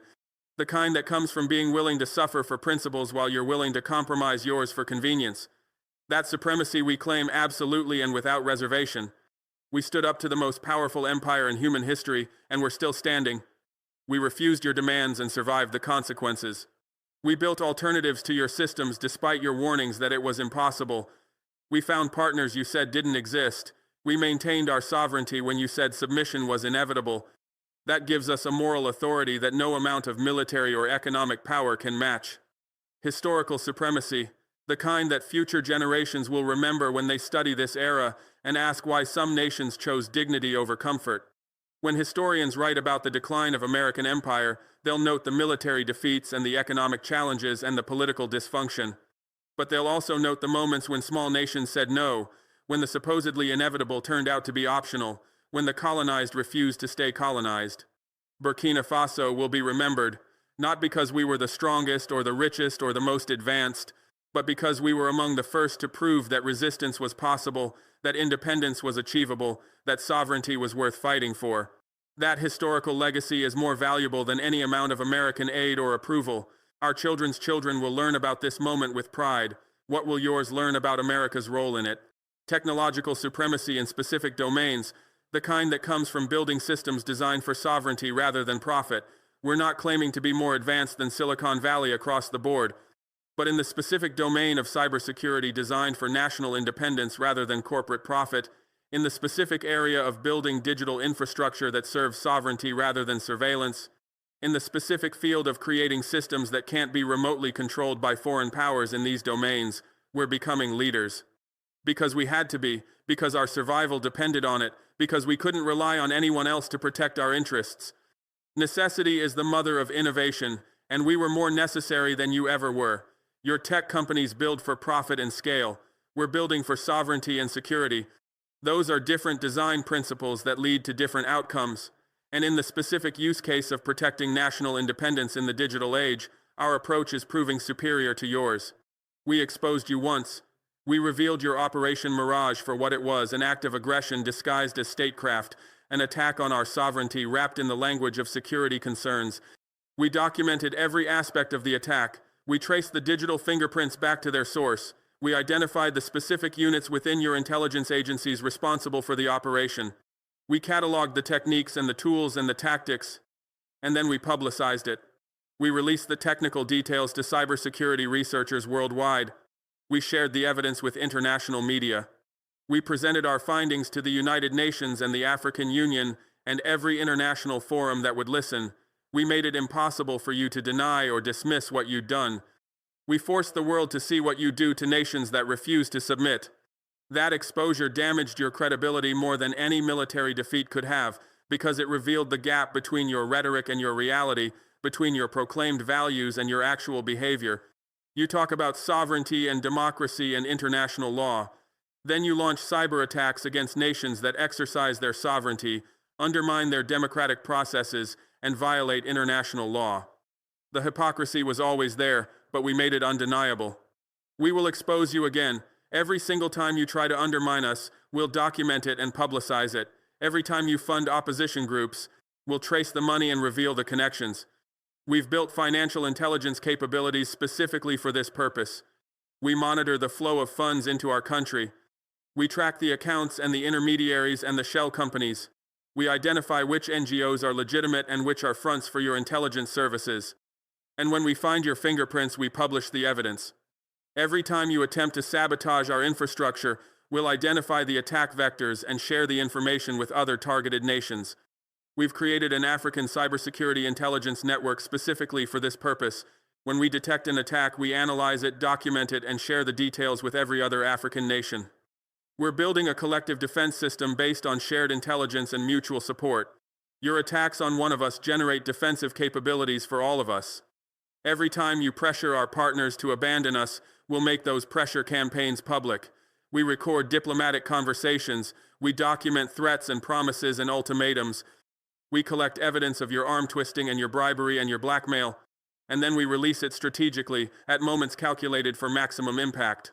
the kind that comes from being willing to suffer for principles while you're willing to compromise yours for convenience. That supremacy we claim absolutely and without reservation. We stood up to the most powerful empire in human history, and we're still standing. We refused your demands and survived the consequences. We built alternatives to your systems despite your warnings that it was impossible. We found partners you said didn't exist. We maintained our sovereignty when you said submission was inevitable. That gives us a moral authority that no amount of military or economic power can match. Historical supremacy, the kind that future generations will remember when they study this era and ask why some nations chose dignity over comfort. When historians write about the decline of American empire, they'll note the military defeats and the economic challenges and the political dysfunction. But they'll also note the moments when small nations said no, when the supposedly inevitable turned out to be optional, when the colonized refused to stay colonized. Burkina Faso will be remembered, not because we were the strongest or the richest or the most advanced, but because we were among the first to prove that resistance was possible, that independence was achievable, that sovereignty was worth fighting for. That historical legacy is more valuable than any amount of American aid or approval. Our children's children will learn about this moment with pride. What will yours learn about America's role in it? Technological supremacy in specific domains, the kind that comes from building systems designed for sovereignty rather than profit. We're not claiming to be more advanced than Silicon Valley across the board, but in the specific domain of cybersecurity designed for national independence rather than corporate profit, in the specific area of building digital infrastructure that serves sovereignty rather than surveillance, in the specific field of creating systems that can't be remotely controlled by foreign powers in these domains, we're becoming leaders. Because we had to be, because our survival depended on it, because we couldn't rely on anyone else to protect our interests. Necessity is the mother of innovation, and we were more necessary than you ever were. Your tech companies build for profit and scale. We're building for sovereignty and security. Those are different design principles that lead to different outcomes. And in the specific use case of protecting national independence in the digital age, our approach is proving superior to yours. We exposed you once. We revealed your Operation Mirage for what it was, an act of aggression disguised as statecraft, an attack on our sovereignty wrapped in the language of security concerns. We documented every aspect of the attack. We traced the digital fingerprints back to their source. We identified the specific units within your intelligence agencies responsible for the operation. We cataloged the techniques and the tools and the tactics, and then we publicized it. We released the technical details to cybersecurity researchers worldwide. We shared the evidence with international media. We presented our findings to the United Nations and the African Union and every international forum that would listen. We made it impossible for you to deny or dismiss what you'd done. We forced the world to see what you do to nations that refuse to submit. That exposure damaged your credibility more than any military defeat could have, because it revealed the gap between your rhetoric and your reality, between your proclaimed values and your actual behavior. You talk about sovereignty and democracy and international law. Then you launch cyber attacks against nations that exercise their sovereignty, undermine their democratic processes, and violate international law. The hypocrisy was always there, but we made it undeniable. We will expose you again. Every single time you try to undermine us, we'll document it and publicize it. Every time you fund opposition groups, we'll trace the money and reveal the connections. We've built financial intelligence capabilities specifically for this purpose. We monitor the flow of funds into our country. We track the accounts and the intermediaries and the shell companies. We identify which NGOs are legitimate and which are fronts for your intelligence services. And when we find your fingerprints, we publish the evidence. Every time you attempt to sabotage our infrastructure, we'll identify the attack vectors and share the information with other targeted nations. We've created an African cybersecurity intelligence network specifically for this purpose. When we detect an attack, we analyze it, document it, and share the details with every other African nation. We're building a collective defense system based on shared intelligence and mutual support. Your attacks on one of us generate defensive capabilities for all of us. Every time you pressure our partners to abandon us, we'll make those pressure campaigns public. We record diplomatic conversations. We document threats and promises and ultimatums. We collect evidence of your arm twisting and your bribery and your blackmail, and then we release it strategically at moments calculated for maximum impact.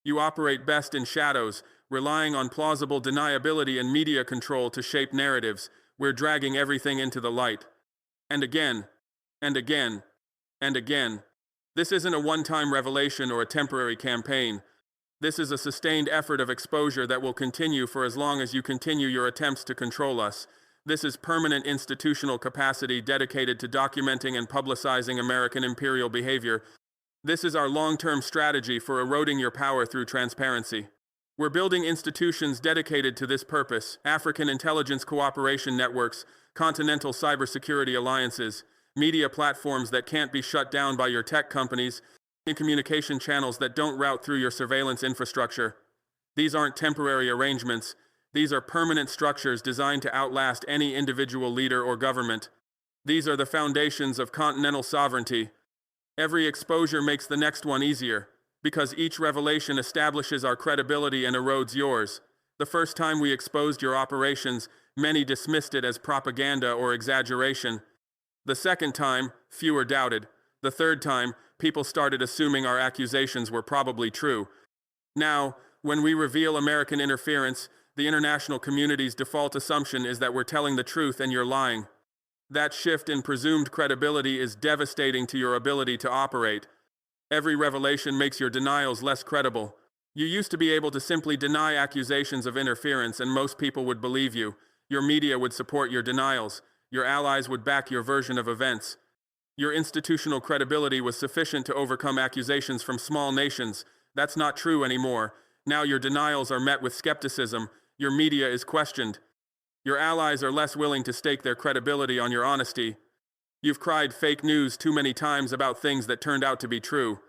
You operate best in shadows, relying on plausible deniability and media control to shape narratives. We're dragging everything into the light. And again, and again, and again. This isn't a one-time revelation or a temporary campaign. This is a sustained effort of exposure that will continue for as long as you continue your attempts to control us. This is permanent institutional capacity dedicated to documenting and publicizing American imperial behavior. This is our long-term strategy for eroding your power through transparency. We're building institutions dedicated to this purpose: African intelligence cooperation networks, continental cybersecurity alliances, media platforms that can't be shut down by your tech companies, and communication channels that don't route through your surveillance infrastructure. These aren't temporary arrangements. These are permanent structures designed to outlast any individual leader or government. These are the foundations of continental sovereignty. Every exposure makes the next one easier, because each revelation establishes our credibility and erodes yours. The first time we exposed your operations, many dismissed it as propaganda or exaggeration. The second time, fewer doubted. The third time, people started assuming our accusations were probably true. Now, when we reveal American interference, the international community's default assumption is that we're telling the truth and you're lying. That shift in presumed credibility is devastating to your ability to operate. Every revelation makes your denials less credible. You used to be able to simply deny accusations of interference and most people would believe you. Your media would support your denials. Your allies would back your version of events. Your institutional credibility was sufficient to overcome accusations from small nations. That's not true anymore. Now your denials are met with skepticism. Your media is questioned. Your allies are less willing to stake their credibility on your honesty. You've cried fake news too many times about things that turned out to be true.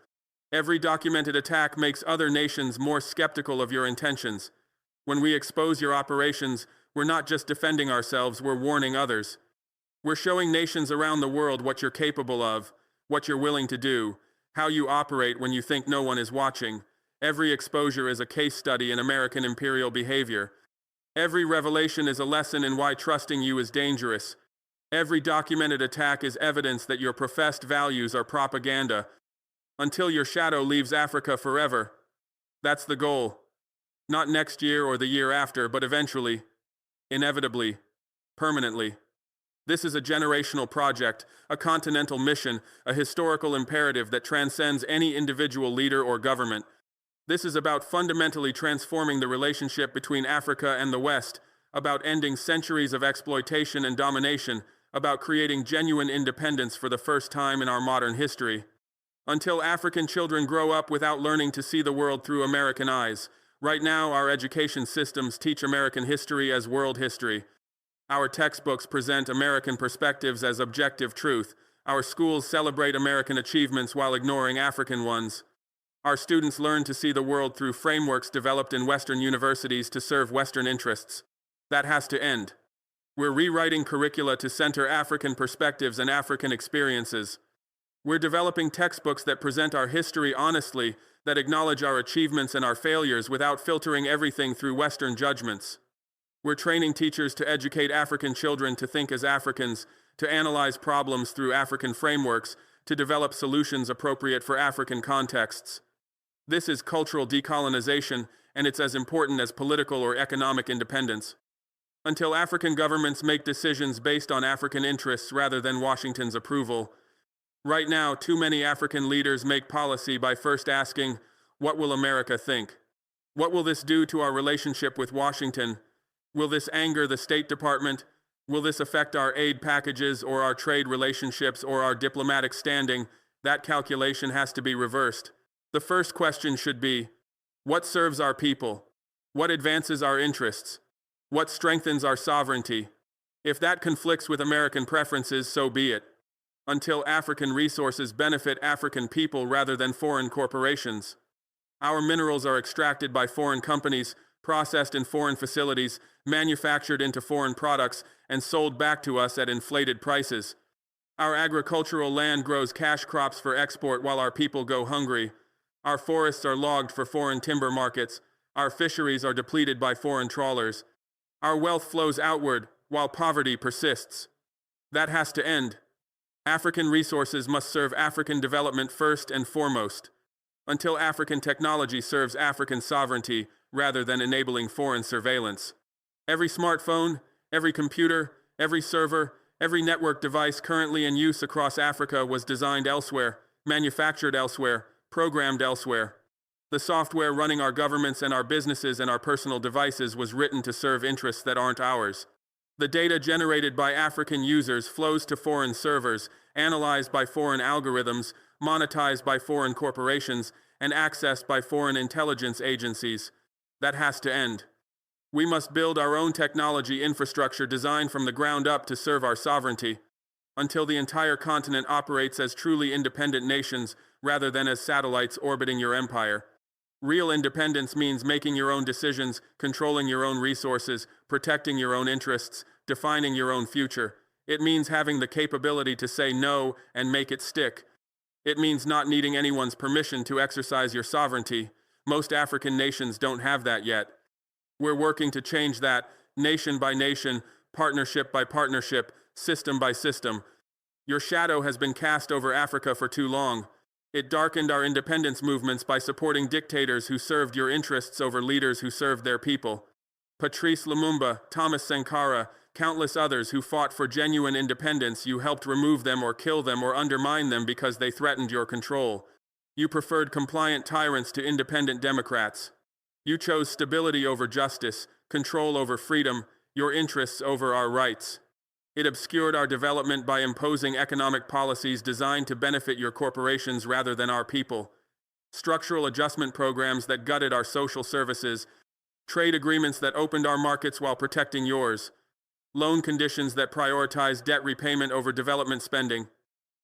Every documented attack makes other nations more skeptical of your intentions. When we expose your operations, we're not just defending ourselves, we're warning others. We're showing nations around the world what you're capable of, what you're willing to do, how you operate when you think no one is watching. Every exposure is a case study in American imperial behavior. Every revelation is a lesson in why trusting you is dangerous. Every documented attack is evidence that your professed values are propaganda. Until your shadow leaves Africa forever. That's the goal. Not next year or the year after, but eventually. Inevitably. Permanently. This is a generational project, a continental mission, a historical imperative that transcends any individual leader or government. This is about fundamentally transforming the relationship between Africa and the West, about ending centuries of exploitation and domination, about creating genuine independence for the first time in our modern history. Until African children grow up without learning to see the world through American eyes. Right now, our education systems teach American history as world history. Our textbooks present American perspectives as objective truth. Our schools celebrate American achievements while ignoring African ones. Our students learn to see the world through frameworks developed in Western universities to serve Western interests. That has to end. We're rewriting curricula to center African perspectives and African experiences. We're developing textbooks that present our history honestly, that acknowledge our achievements and our failures without filtering everything through Western judgments. We're training teachers to educate African children to think as Africans, to analyze problems through African frameworks, to develop solutions appropriate for African contexts. This is cultural decolonization, and it's as important as political or economic independence. Until African governments make decisions based on African interests rather than Washington's approval. Right now, too many African leaders make policy by first asking, what will America think? What will this do to our relationship with Washington? Will this anger the State Department? Will this affect our aid packages or our trade relationships or our diplomatic standing? That calculation has to be reversed. The first question should be, what serves our people? What advances our interests? What strengthens our sovereignty? If that conflicts with American preferences, so be it. Until African resources benefit African people rather than foreign corporations. Our minerals are extracted by foreign companies, processed in foreign facilities, manufactured into foreign products, and sold back to us at inflated prices. Our agricultural land grows cash crops for export while our people go hungry. Our forests are logged for foreign timber markets. Our fisheries are depleted by foreign trawlers. Our wealth flows outward while poverty persists. That has to end. African resources must serve African development first and foremost. Until African technology serves African sovereignty rather than enabling foreign surveillance. Every smartphone, every computer, every server, every network device currently in use across Africa was designed elsewhere, manufactured elsewhere, programmed elsewhere. The software running our governments and our businesses and our personal devices was written to serve interests that aren't ours. The data generated by African users flows to foreign servers, analyzed by foreign algorithms, monetized by foreign corporations, and accessed by foreign intelligence agencies. That has to end. We must build our own technology infrastructure designed from the ground up to serve our sovereignty, until the entire continent operates as truly independent nations rather than as satellites orbiting your empire. Real independence means making your own decisions, controlling your own resources, protecting your own interests, defining your own future. It means having the capability to say no and make it stick. It means not needing anyone's permission to exercise your sovereignty. Most African nations don't have that yet. We're working to change that, nation by nation, partnership by partnership, system by system. Your shadow has been cast over Africa for too long. It darkened our independence movements by supporting dictators who served your interests over leaders who served their people. Patrice Lumumba, Thomas Sankara, countless others who fought for genuine independence, you helped remove them or kill them or undermine them because they threatened your control. You preferred compliant tyrants to independent democrats. You chose stability over justice, control over freedom, your interests over our rights. It obscured our development by imposing economic policies designed to benefit your corporations rather than our people. Structural adjustment programs that gutted our social services. Trade agreements that opened our markets while protecting yours. Loan conditions that prioritized debt repayment over development spending.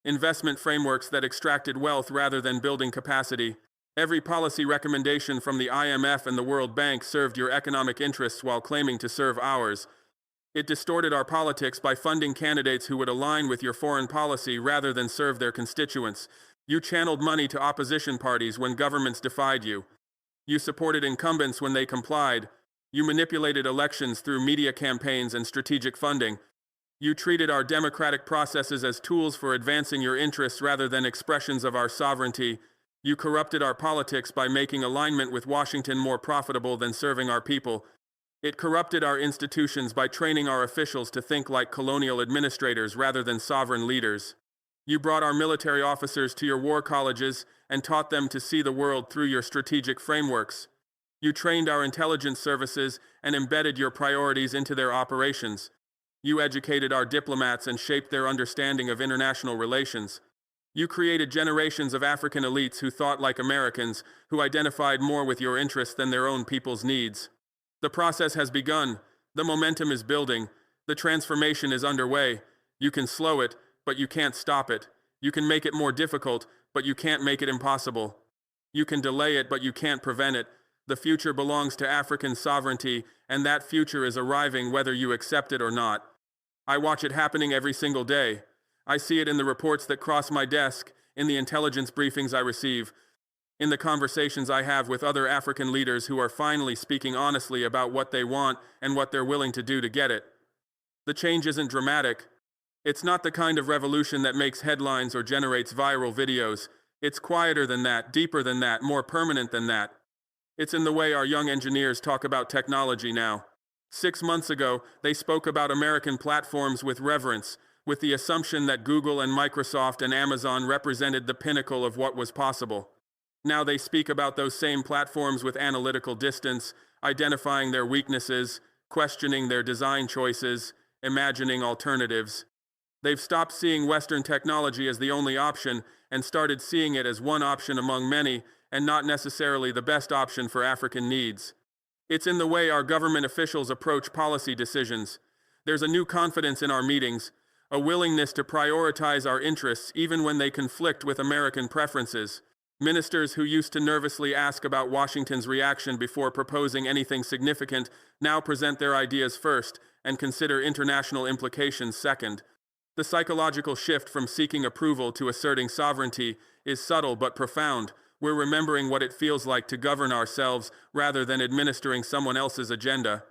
Investment frameworks that extracted wealth rather than building capacity. Every policy recommendation from the IMF and the World Bank served your economic interests while claiming to serve ours. It distorted our politics by funding candidates who would align with your foreign policy rather than serve their constituents. You channeled money to opposition parties when governments defied you. You supported incumbents when they complied. You manipulated elections through media campaigns and strategic funding. You treated our democratic processes as tools for advancing your interests rather than expressions of our sovereignty. You corrupted our politics by making alignment with Washington more profitable than serving our people. It corrupted our institutions by training our officials to think like colonial administrators rather than sovereign leaders. You brought our military officers to your war colleges and taught them to see the world through your strategic frameworks. You trained our intelligence services and embedded your priorities into their operations. You educated our diplomats and shaped their understanding of international relations. You created generations of African elites who thought like Americans, who identified more with your interests than their own people's needs. The process has begun. The momentum is building. The transformation is underway. You can slow it, but you can't stop it. You can make it more difficult, but you can't make it impossible. You can delay it, but you can't prevent it. The future belongs to African sovereignty, and that future is arriving whether you accept it or not. I watch it happening every single day. I see it in the reports that cross my desk, in the intelligence briefings I receive, in the conversations I have with other African leaders who are finally speaking honestly about what they want and what they're willing to do to get it. The change isn't dramatic. It's not the kind of revolution that makes headlines or generates viral videos. It's quieter than that, deeper than that, more permanent than that. It's in the way our young engineers talk about technology now. 6 months ago, they spoke about American platforms with reverence, with the assumption that Google and Microsoft and Amazon represented the pinnacle of what was possible. Now they speak about those same platforms with analytical distance, identifying their weaknesses, questioning their design choices, imagining alternatives. They've stopped seeing Western technology as the only option and started seeing it as one option among many and not necessarily the best option for African needs. It's in the way our government officials approach policy decisions. There's a new confidence in our meetings, a willingness to prioritize our interests even when they conflict with American preferences. Ministers who used to nervously ask about Washington's reaction before proposing anything significant now present their ideas first and consider international implications second. The psychological shift from seeking approval to asserting sovereignty is subtle but profound. We're remembering what it feels like to govern ourselves rather than administering someone else's agenda.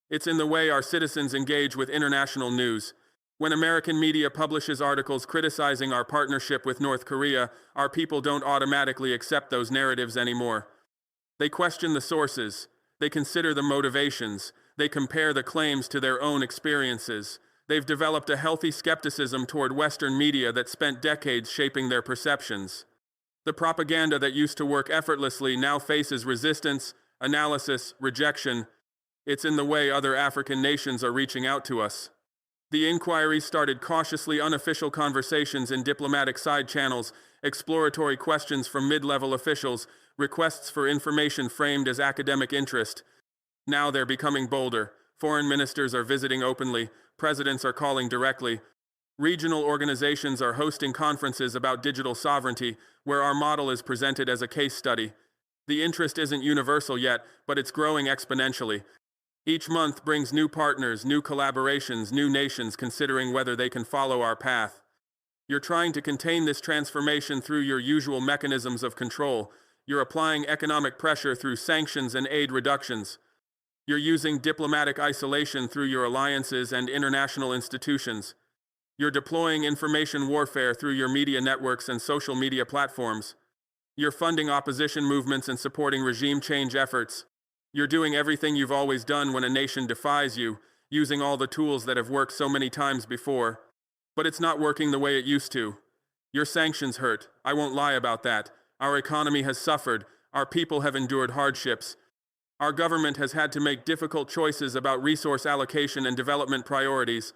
It's in the way our citizens engage with international news. When American media publishes articles criticizing our partnership with North Korea, our people don't automatically accept those narratives anymore. They question the sources. They consider the motivations. They compare the claims to their own experiences. They've developed a healthy skepticism toward Western media that spent decades shaping their perceptions. The propaganda that used to work effortlessly now faces resistance, analysis, rejection. It's in the way other African nations are reaching out to us. The inquiry started cautiously unofficial conversations in diplomatic side channels, exploratory questions from mid-level officials, requests for information framed as academic interest. Now they're becoming bolder. Foreign ministers are visiting openly, presidents are calling directly. Regional organizations are hosting conferences about digital sovereignty, where our model is presented as a case study. The interest isn't universal yet, but it's growing exponentially. Each month brings new partners, new collaborations, new nations considering whether they can follow our path. You're trying to contain this transformation through your usual mechanisms of control. You're applying economic pressure through sanctions and aid reductions. You're using diplomatic isolation through your alliances and international institutions. You're deploying information warfare through your media networks and social media platforms. You're funding opposition movements and supporting regime change efforts. You're doing everything you've always done when a nation defies you, using all the tools that have worked so many times before. But it's not working the way it used to. Your sanctions hurt. I won't lie about that. Our economy has suffered. Our people have endured hardships. Our government has had to make difficult choices about resource allocation and development priorities.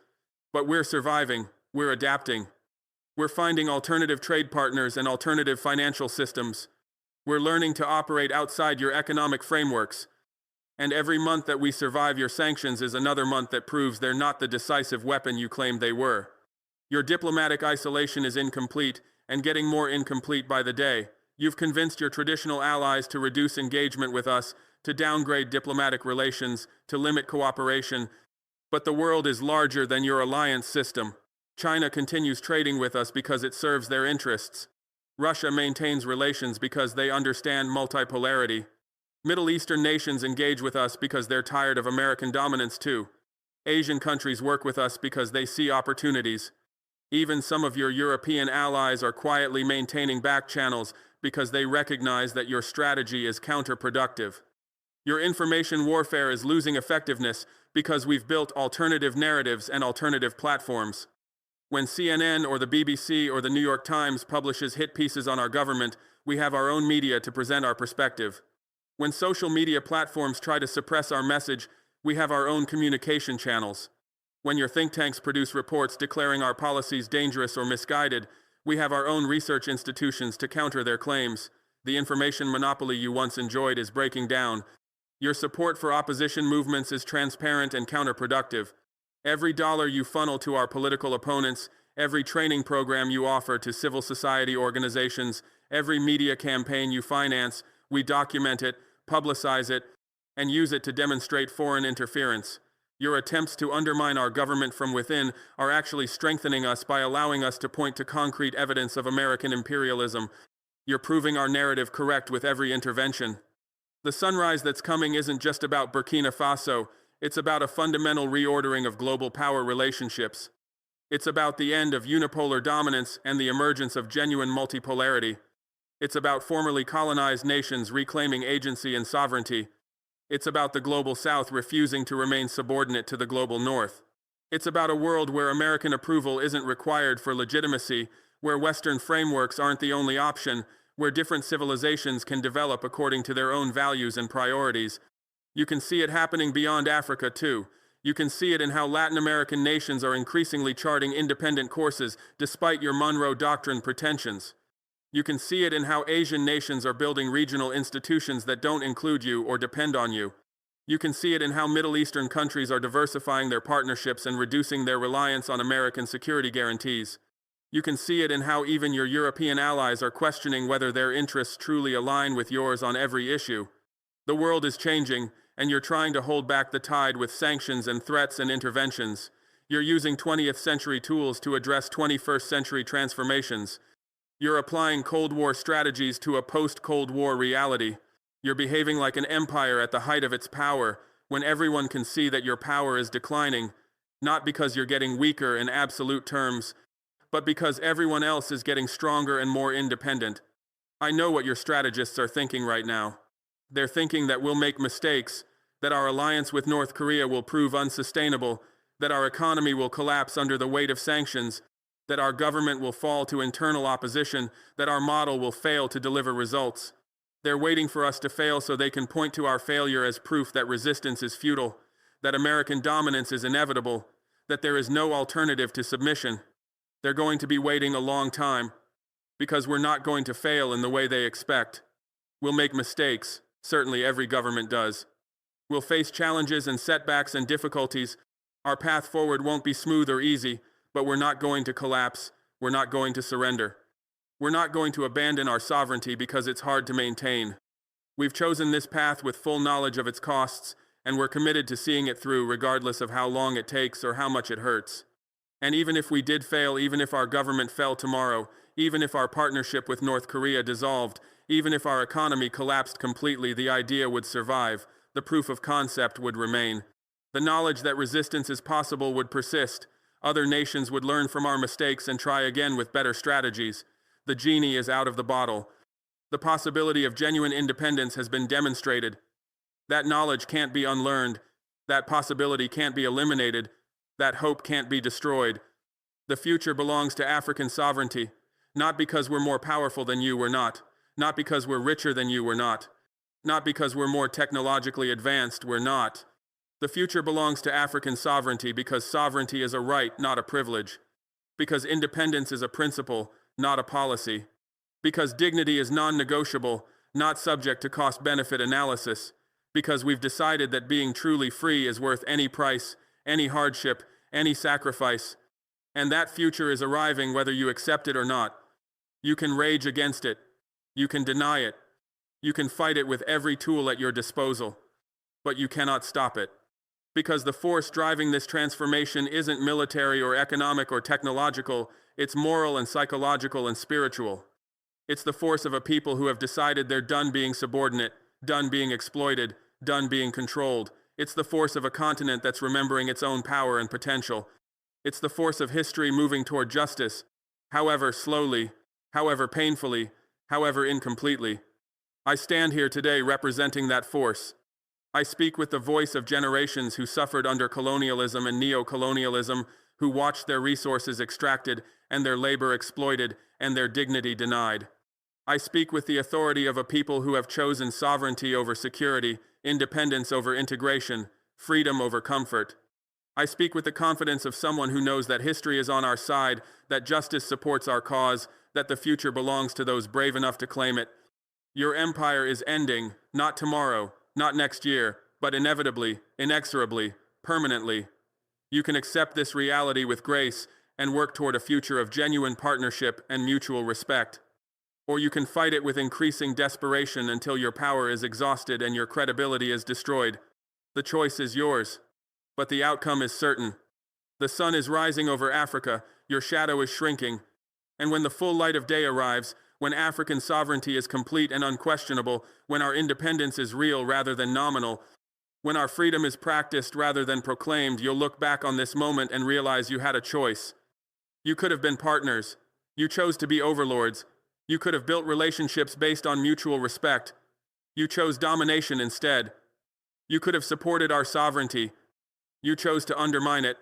But we're surviving. We're adapting. We're finding alternative trade partners and alternative financial systems. We're learning to operate outside your economic frameworks. And every month that we survive your sanctions is another month that proves they're not the decisive weapon you claimed they were. Your diplomatic isolation is incomplete, and getting more incomplete by the day. You've convinced your traditional allies to reduce engagement with us, to downgrade diplomatic relations, to limit cooperation. But the world is larger than your alliance system. China continues trading with us because it serves their interests. Russia maintains relations because they understand multipolarity. Middle Eastern nations engage with us because they're tired of American dominance too. Asian countries work with us because they see opportunities. Even some of your European allies are quietly maintaining back channels because they recognize that your strategy is counterproductive. Your information warfare is losing effectiveness because we've built alternative narratives and alternative platforms. When CNN or the BBC or the New York Times publishes hit pieces on our government, we have our own media to present our perspective. When social media platforms try to suppress our message, we have our own communication channels. When your think tanks produce reports declaring our policies dangerous or misguided, we have our own research institutions to counter their claims. The information monopoly you once enjoyed is breaking down. Your support for opposition movements is transparent and counterproductive. Every dollar you funnel to our political opponents, every training program you offer to civil society organizations, every media campaign you finance, we document it, publicize it, and use it to demonstrate foreign interference. Your attempts to undermine our government from within are actually strengthening us by allowing us to point to concrete evidence of American imperialism. You're proving our narrative correct with every intervention. The sunrise that's coming isn't just about Burkina Faso, it's about a fundamental reordering of global power relationships. It's about the end of unipolar dominance and the emergence of genuine multipolarity. It's about formerly colonized nations reclaiming agency and sovereignty. It's about the global South refusing to remain subordinate to the global North. It's about a world where American approval isn't required for legitimacy, where Western frameworks aren't the only option, where different civilizations can develop according to their own values and priorities. You can see it happening beyond Africa, too. You can see it in how Latin American nations are increasingly charting independent courses despite your Monroe Doctrine pretensions. You can see it in how Asian nations are building regional institutions that don't include you or depend on you. You can see it in how Middle Eastern countries are diversifying their partnerships and reducing their reliance on American security guarantees. You can see it in how even your European allies are questioning whether their interests truly align with yours on every issue. The world is changing, and you're trying to hold back the tide with sanctions and threats and interventions. You're using 20th century tools to address 21st century transformations. You're applying Cold War strategies to a post-Cold War reality. You're behaving like an empire at the height of its power, when everyone can see that your power is declining, not because you're getting weaker in absolute terms, but because everyone else is getting stronger and more independent. I know what your strategists are thinking right now. They're thinking that we'll make mistakes, that our alliance with North Korea will prove unsustainable, that our economy will collapse under the weight of sanctions, that our government will fall to internal opposition, that our model will fail to deliver results. They're waiting for us to fail so they can point to our failure as proof that resistance is futile, that American dominance is inevitable, that there is no alternative to submission. They're going to be waiting a long time, because we're not going to fail in the way they expect. We'll make mistakes, certainly every government does. We'll face challenges and setbacks and difficulties. Our path forward won't be smooth or easy, but we're not going to collapse, we're not going to surrender. We're not going to abandon our sovereignty because it's hard to maintain. We've chosen this path with full knowledge of its costs, and we're committed to seeing it through regardless of how long it takes or how much it hurts. And even if we did fail, even if our government fell tomorrow, even if our partnership with North Korea dissolved, even if our economy collapsed completely, the idea would survive, the proof of concept would remain. The knowledge that resistance is possible would persist. Other nations would learn from our mistakes and try again with better strategies. The genie is out of the bottle. The possibility of genuine independence has been demonstrated. That knowledge can't be unlearned. That possibility can't be eliminated. That hope can't be destroyed. The future belongs to African sovereignty, not because we're more powerful than you, we're not. Not because we're richer than you, we're not. Not because we're more technologically advanced, we're not. The future belongs to African sovereignty because sovereignty is a right, not a privilege. Because independence is a principle, not a policy. Because dignity is non-negotiable, not subject to cost-benefit analysis. Because we've decided that being truly free is worth any price, any hardship, any sacrifice. And that future is arriving whether you accept it or not. You can rage against it. You can deny it. You can fight it with every tool at your disposal. But you cannot stop it. Because the force driving this transformation isn't military or economic or technological, it's moral and psychological and spiritual. It's the force of a people who have decided they're done being subordinate, done being exploited, done being controlled. It's the force of a continent that's remembering its own power and potential. It's the force of history moving toward justice, however slowly, however painfully, however incompletely. I stand here today representing that force. I speak with the voice of generations who suffered under colonialism and neo-colonialism, who watched their resources extracted and their labor exploited and their dignity denied. I speak with the authority of a people who have chosen sovereignty over security, independence over integration, freedom over comfort. I speak with the confidence of someone who knows that history is on our side, that justice supports our cause, that the future belongs to those brave enough to claim it. Your empire is ending, not tomorrow, not next year, but inevitably, inexorably, permanently. You can accept this reality with grace and work toward a future of genuine partnership and mutual respect. Or you can fight it with increasing desperation until your power is exhausted and your credibility is destroyed. The choice is yours. But the outcome is certain. The sun is rising over Africa, your shadow is shrinking, and when the full light of day arrives, when African sovereignty is complete and unquestionable, when our independence is real rather than nominal, when our freedom is practiced rather than proclaimed, you'll look back on this moment and realize you had a choice. You could have been partners. You chose to be overlords. You could have built relationships based on mutual respect. You chose domination instead. You could have supported our sovereignty. You chose to undermine it.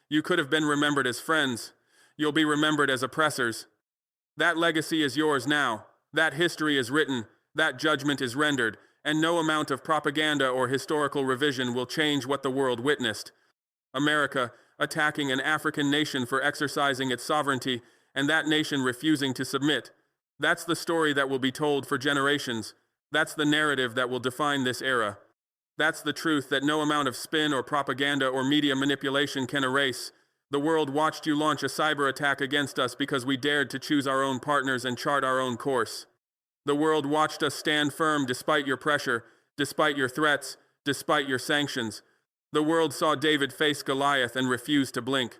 You could have been remembered as friends. You'll be remembered as oppressors. That legacy is yours now. That history is written. That judgment is rendered. And no amount of propaganda or historical revision will change what the world witnessed. America attacking an African nation for exercising its sovereignty, and that nation refusing to submit. That's the story that will be told for generations. That's the narrative that will define this era. That's the truth that no amount of spin or propaganda or media manipulation can erase. The world watched you launch a cyber attack against us because we dared to choose our own partners and chart our own course. The world watched us stand firm despite your pressure, despite your threats, despite your sanctions. The world saw David face Goliath and refused to blink.